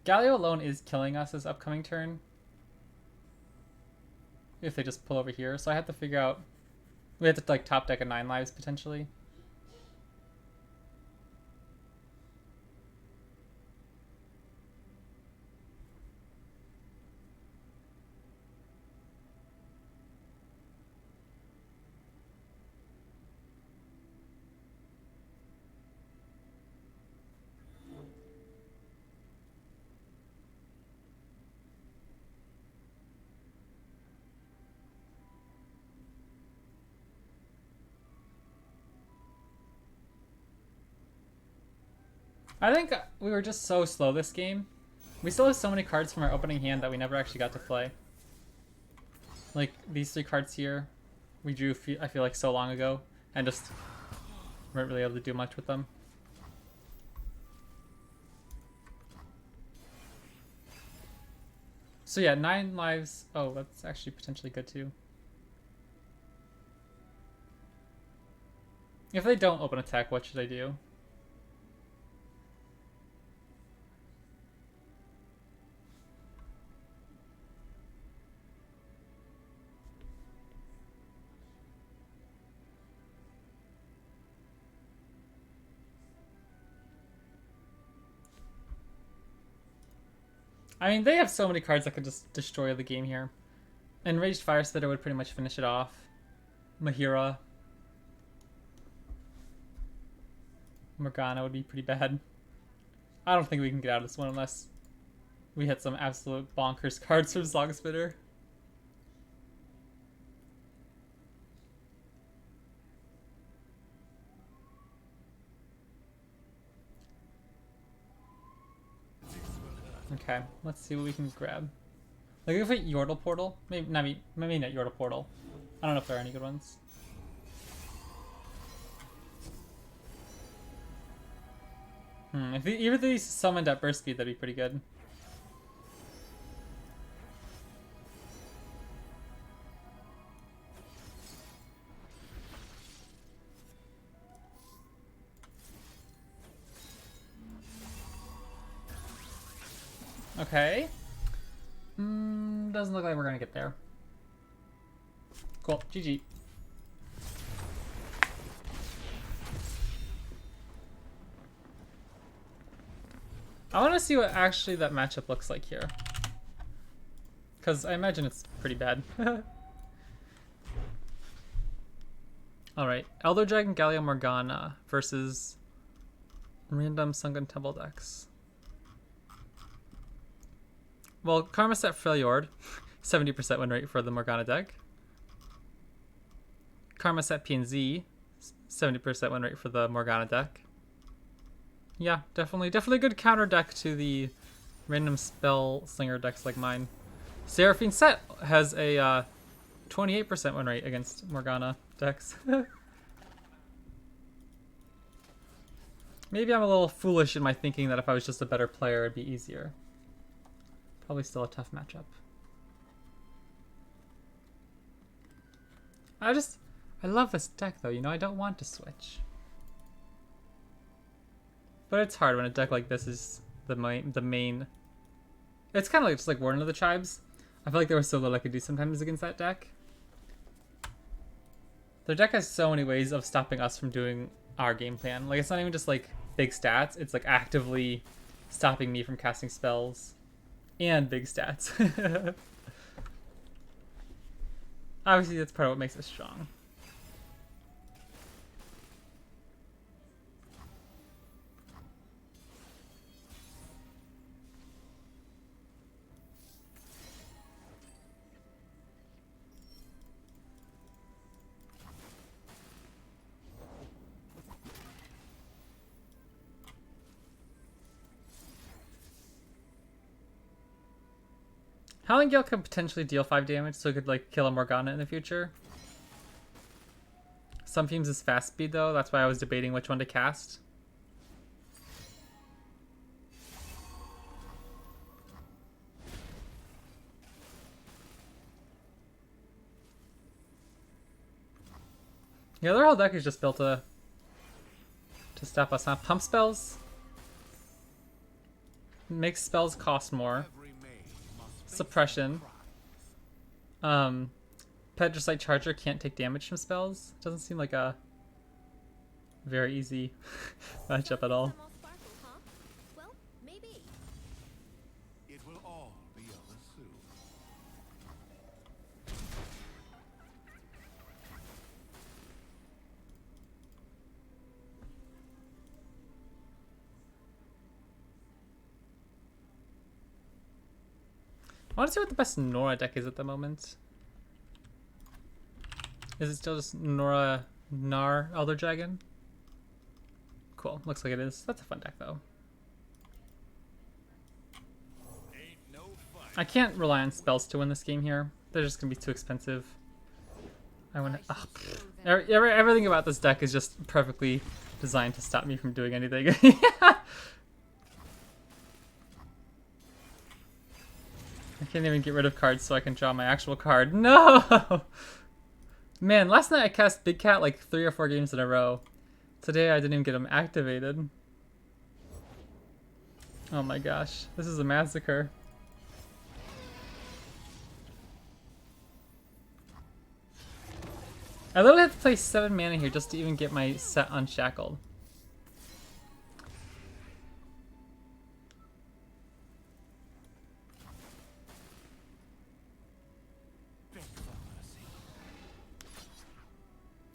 S1: Galio alone is killing us this upcoming turn. If they just pull over here. So I have to figure out... We have to like top deck a 9 lives potentially. I think we were just so slow this game. We still have so many cards from our opening hand that we never actually got to play. Like these 3 cards here, we drew, I feel like, so long ago, and just weren't really able to do much with them. So yeah, 9 lives. Oh, that's actually potentially good too. If they don't open attack, what should I do? I mean, they have so many cards that could just destroy the game here. Enraged Fire Spitter would pretty much finish it off. Mahira. Morgana would be pretty bad. I don't think we can get out of this one unless we hit some absolute bonkers cards from Song Spitter. Okay, let's see what we can grab. Like if it Yordle Portal, maybe not Yordle Portal. I don't know if there are any good ones. If either of these summoned at burst speed, that'd be pretty good. Okay. Doesn't look like we're gonna get there. Cool. GG. I want to see what actually that matchup looks like here. Because I imagine it's pretty bad. Alright. Elder Dragon Gallia Morgana versus random Sunken Temple decks. Well, Karma Set Freljord, 70% win rate for the Morgana deck. Karma Set PNZ, 70% win rate for the Morgana deck. Yeah, definitely good counter deck to the random spell slinger decks like mine. Seraphine Sett has a 28% win rate against Morgana decks. Maybe I'm a little foolish in my thinking that if I was just a better player, it'd be easier. Probably still a tough matchup. I love this deck though, you know, I don't want to switch. But it's hard when a deck like this is the main. It's kind of like just like Warden of the Tribes. I feel like there was so little I could do sometimes against that deck. Their deck has so many ways of stopping us from doing our game plan. Like it's not even just like big stats, it's like actively stopping me from casting spells and big stats. Obviously that's part of what makes it strong. Howling Gale could potentially deal 5 damage, so it could like kill a Morgana in the future. Sunfumes is fast speed though, that's why I was debating which one to cast. Yeah, their whole deck is just built to stop us, huh? Pump spells makes spells cost more. Suppression. Petricite Charger can't take damage from spells. Doesn't seem like a very easy matchup at all.
S2: Well, maybe.
S5: It will all be over soon.
S1: I want to see what the best Nora deck is at the moment. Is it still just Nora Elder Dragon? Cool, looks like it is. That's a fun deck though. I can't rely on spells to win this game here. They're just gonna be too expensive. I want to. Everything about this deck is just perfectly designed to stop me from doing anything. I can't even get rid of cards so I can draw my actual card. No! Man, last night I cast Big Cat like 3 or 4 games in a row. Today I didn't even get him activated. Oh my gosh, this is a massacre. I literally have to play 7 mana here just to even get my Sett unshackled.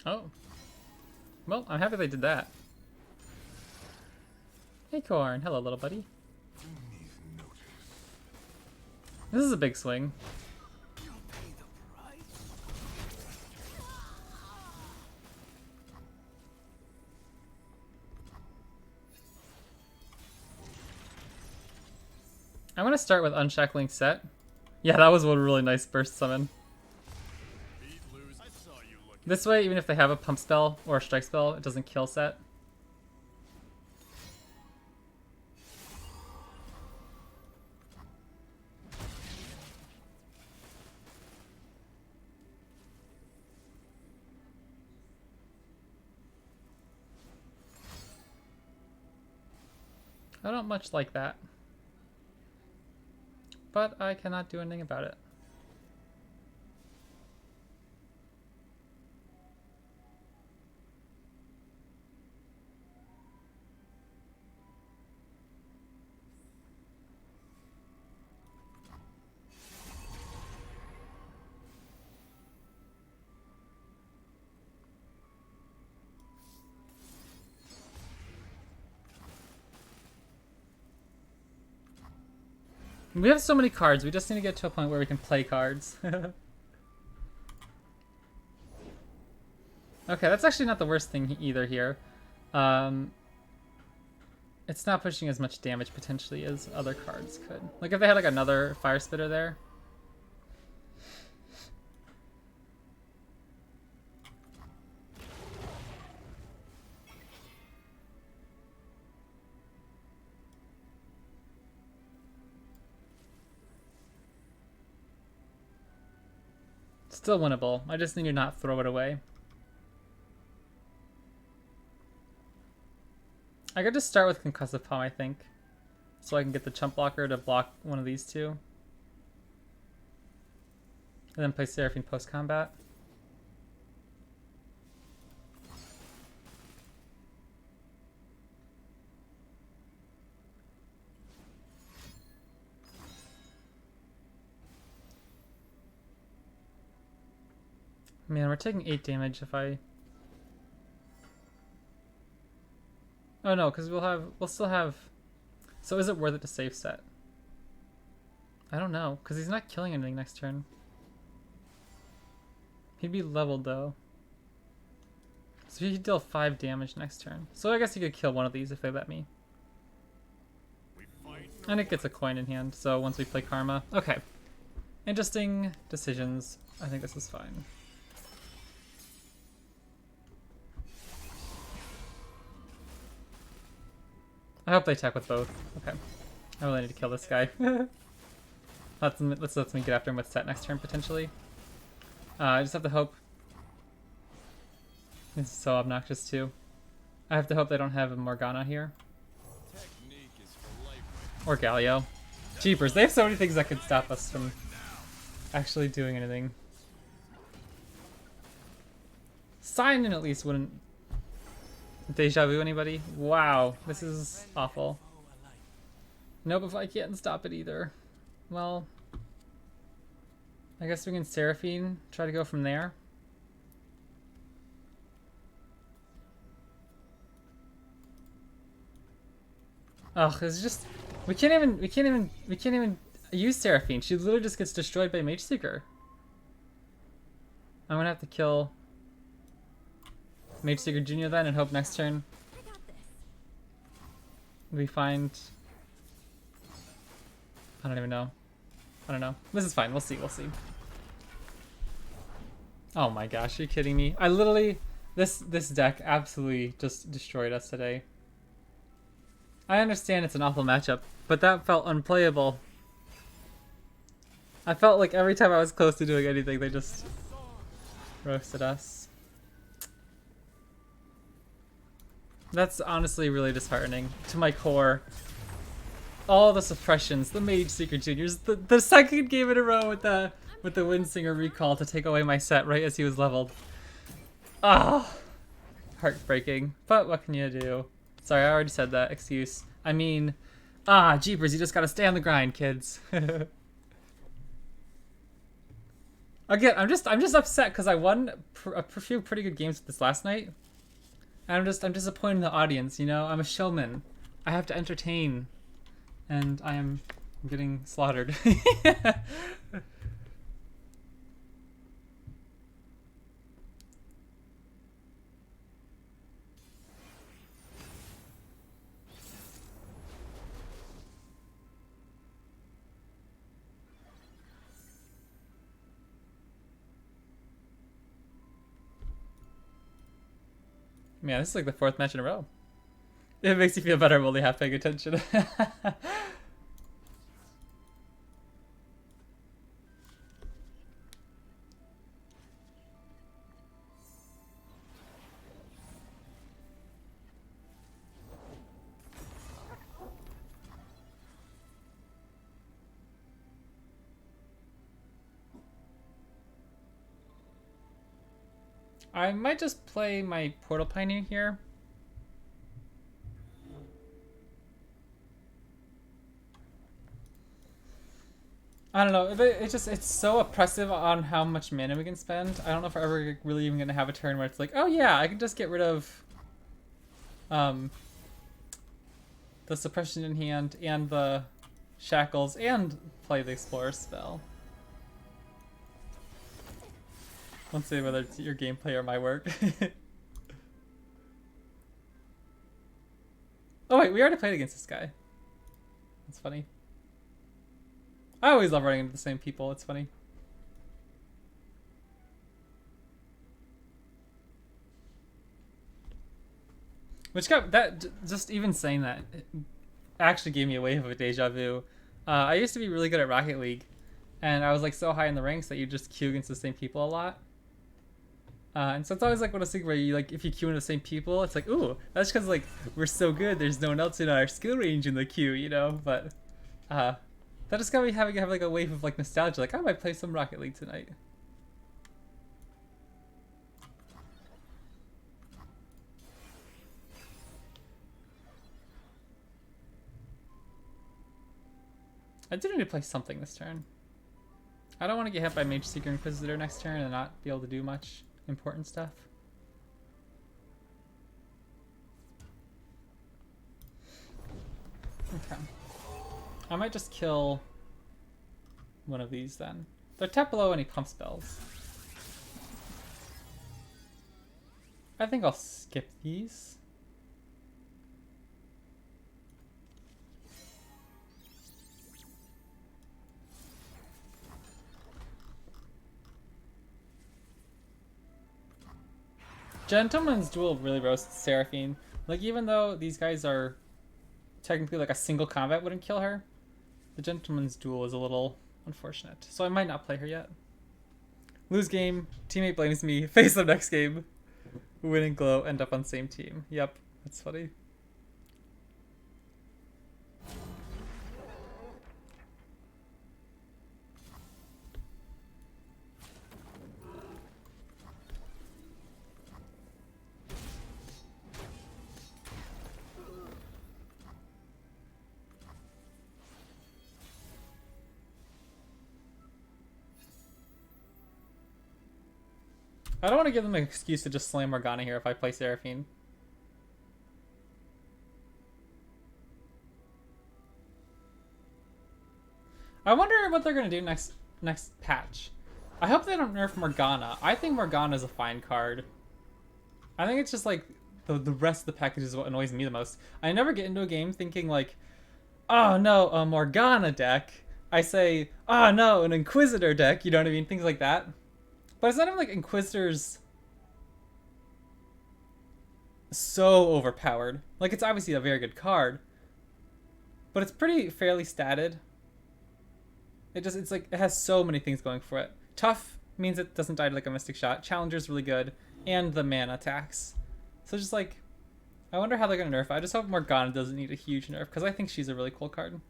S1: Oh. Well, I'm happy they did that. Hey Corn, hello little buddy. This is a big swing. I'm gonna start with unshackling Sett. Yeah, that was one really nice burst summon. This way, even if they have a pump spell or a strike spell, it doesn't kill Sett. I don't much like that. But I cannot do anything about it. We have so many cards, we just need to get to a point where we can play cards. Okay, that's actually not the worst thing either here. It's not pushing as much damage potentially as other cards could. Like if they had like another Fire Spitter there. Still winnable. I just need to not throw it away. I could just start with Concussive Palm, I think. So I can get the Chump Blocker to block one of these two. And then play Seraphine post-combat. Man, we're taking 8 damage if I... Oh no, because we'll still have... So is it worth it to save Sett? I don't know, because he's not killing anything next turn. He'd be leveled though. So he'd deal 5 damage next turn. So I guess he could kill one of these if they let me. And it gets a coin in hand, so once we play Karma. Okay. Interesting decisions. I think this is fine. I hope they attack with both. Okay. I really need to kill this guy. Let's let me get after him with Sett next turn, potentially. I just have to hope... This is so obnoxious, too. I have to hope they don't have a Morgana here. Or Galio. Jeepers, they have so many things that could stop us from actually doing anything. Sign-in at least wouldn't... Deja vu anybody? Wow, this is awful. Nope, if I can't stop it either. Well, I guess we can Seraphine, try to go from there. Ugh, it's just we can't even use Seraphine. She literally just gets destroyed by Mageseeker. I'm gonna have to kill Mageseeker Jr. then and hope next turn we find... I don't even know. I don't know. This is fine. We'll see. We'll see. Oh my gosh, are you kidding me? I literally... This deck absolutely just destroyed us today. I understand it's an awful matchup, but that felt unplayable. I felt like every time I was close to doing anything, they just roasted us. That's honestly really disheartening to my core. All the suppressions, the Mageseeker Juniors, the second game in a row with the Windsinger recall to take away my Sett right as he was leveled. Ah, heartbreaking. But what can you do? Sorry, I already said that. Excuse. I mean, jeepers, you just gotta stay on the grind, kids. Again, I'm just upset because I won a few pretty good games with this last night. And I'm disappointed in the audience, you know? I'm a showman. I have to entertain. And I am getting slaughtered. Man, this is like the 4th match in a row. It makes you feel better I'm only half paying attention. I might just play my Portal Pioneer here. I don't know, it's so oppressive on how much mana we can spend. I don't know if we're ever really even gonna have a turn where it's like, oh yeah, I can just get rid of the suppression in hand and the shackles and play the Explorer spell. Let's see whether it's your gameplay or my work. Oh wait, we already played against this guy. That's funny. I always love running into the same people, it's funny. Which got, just even saying that, actually gave me a wave of a deja vu. I used to be really good at Rocket League, and I was like so high in the ranks that you just queue against the same people a lot. And so it's always like one of those things where you like, if you queue into the same people, it's like, ooh, that's because like we're so good, there's no one else in our skill range in the queue, you know. But that just got me have like a wave of like nostalgia, like I might play some Rocket League tonight. I do need to play something this turn. I don't want to get hit by Mageseeker Inquisitor next turn and not be able to do much important stuff. Okay. I might just kill one of these then. They're tap below any pump spells. I think I'll skip these. Gentleman's Duel really roasts SERAPHINE. Like, even though these guys are technically like a single combat wouldn't kill her, the Gentleman's Duel is a little unfortunate. So I might not play her yet. Lose game, teammate blames me, face them next game. Win and glow, end up on same team. Yep, that's funny. I don't want to give them an excuse to just slam Morgana here if I play SERAPHINE. I wonder what they're going to do next patch. I hope they don't nerf Morgana. I think Morgana is a fine card. I think it's just like the rest of the package is what annoys me the most. I never get into a game thinking like, oh no, a Morgana deck. I say, ah, no, an Inquisitor deck, you know what I mean? Things like that. But it's not even like Inquisitor's so overpowered. Like, it's obviously a very good card, but it's pretty fairly statted. It's like, it has so many things going for it. Tough means it doesn't die to like a Mystic Shot. Challenger's really good, and the mana tax. So just like, I wonder how they're gonna nerf it. I just hope Morgana doesn't need a huge nerf, because I think she's a really cool card.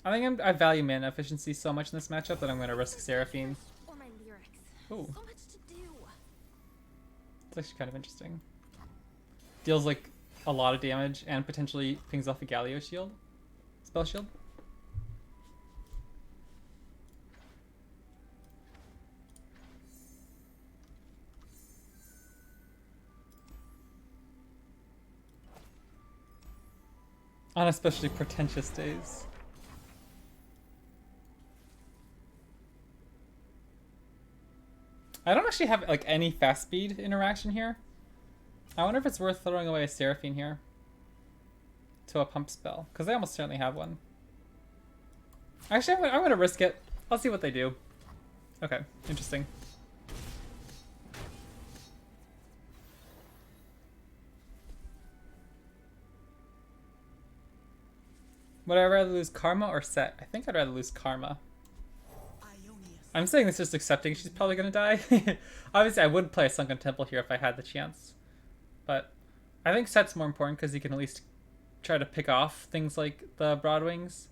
S1: I think I value mana efficiency so much in this matchup that I'm gonna risk Seraphine.
S2: Or my lyrics.
S1: Ooh,
S2: So much to do.
S1: it's actually kind of interesting. Deals like a lot of damage and potentially pings off a Galio shield. Spell shield. On especially pretentious days. I don't actually have like any fast speed interaction here. I wonder if it's worth throwing away a Seraphine here to a pump spell, because they almost certainly have one. Actually, I'm gonna risk it. I'll see what they do. Okay, interesting. Would I rather lose Karma or Sett? I think I'd rather lose Karma. I'm saying this just accepting she's probably gonna die. Obviously, I would play a Sunken Temple here if I had the chance. But I think Sett's more important because you can at least try to pick off things like the Broadwings.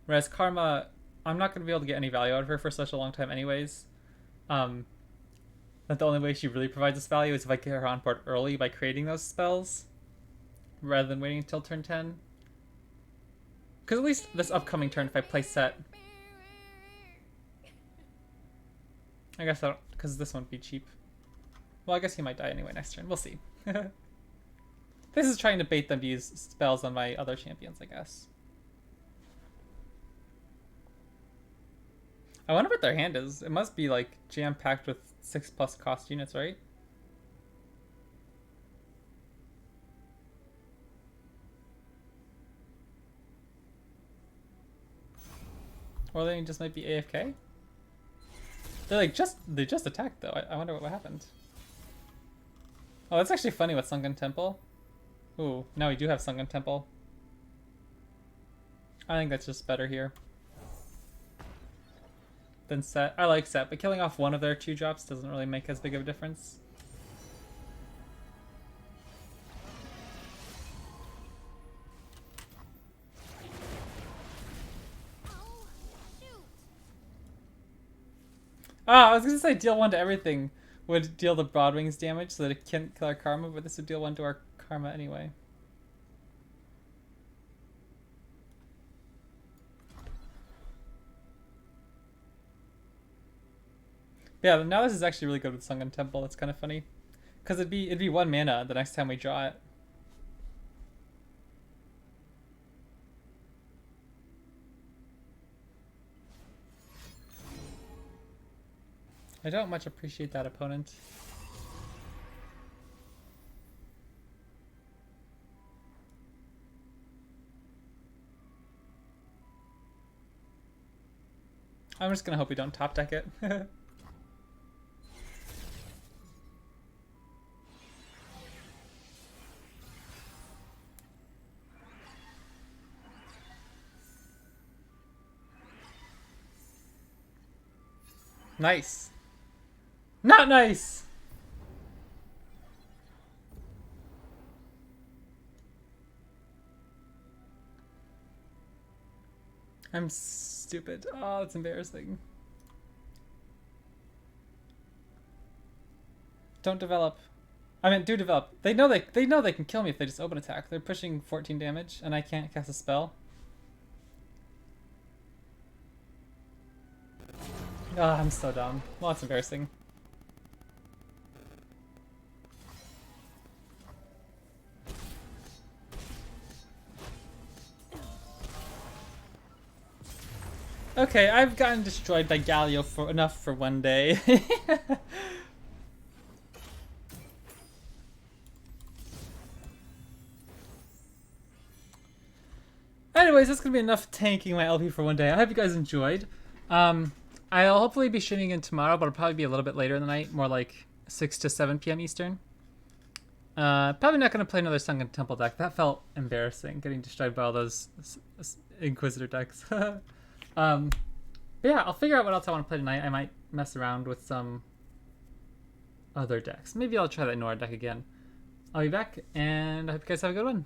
S1: Whereas Karma, I'm not gonna be able to get any value out of her for such a long time anyways. That the only way she really provides us value is if I get her on board early by creating those spells, rather than waiting until turn 10. Because at least this upcoming turn, if I play Sett, I guess I don't, because this won't be cheap. Well, I guess he might die anyway next turn. We'll see. This is trying to bait them to use spells on my other champions, I guess. I wonder what their hand is. It must be like jam-packed with 6+ cost units, right? Or they just might be AFK? They just attacked though. I wonder what happened. Oh, that's actually funny with Sunken Temple. Ooh, now we do have Sunken Temple. I think that's just better here than Sett. I like Sett, but killing off one of their 2-drops doesn't really make as big of a difference.
S2: Oh, shoot.
S1: Ah, I was gonna say deal 1 to everything would deal the Broadwings damage so that it can't kill our Karma, but this would deal 1 to our Karma anyway. Yeah, now this is actually really good with Sunken Temple. It's kind of funny, because it'd be 1 mana the next time we draw it. I don't much appreciate that opponent. I'm just gonna hope we don't top deck it. Nice. Not nice! I'm stupid. Oh, that's embarrassing. Don't develop. I mean, do develop. They know they can kill me if they just open attack. They're pushing 14 damage, and I can't cast a spell. Oh, I'm so dumb. Well, that's embarrassing. Okay, I've gotten destroyed by Galio for enough for one day. Anyways, that's gonna be enough tanking my LP for one day. I hope you guys enjoyed. I'll hopefully be streaming in tomorrow, but it'll probably be a little bit later in the night, more like 6 to 7 p.m. Eastern. Probably not gonna play another Sunken Temple deck. That felt embarrassing, getting destroyed by all those Inquisitor decks. But yeah, I'll figure out what else I want to play tonight. I might mess around with some other decks. Maybe I'll try that Nora deck again. I'll be back, and I hope you guys have a good one.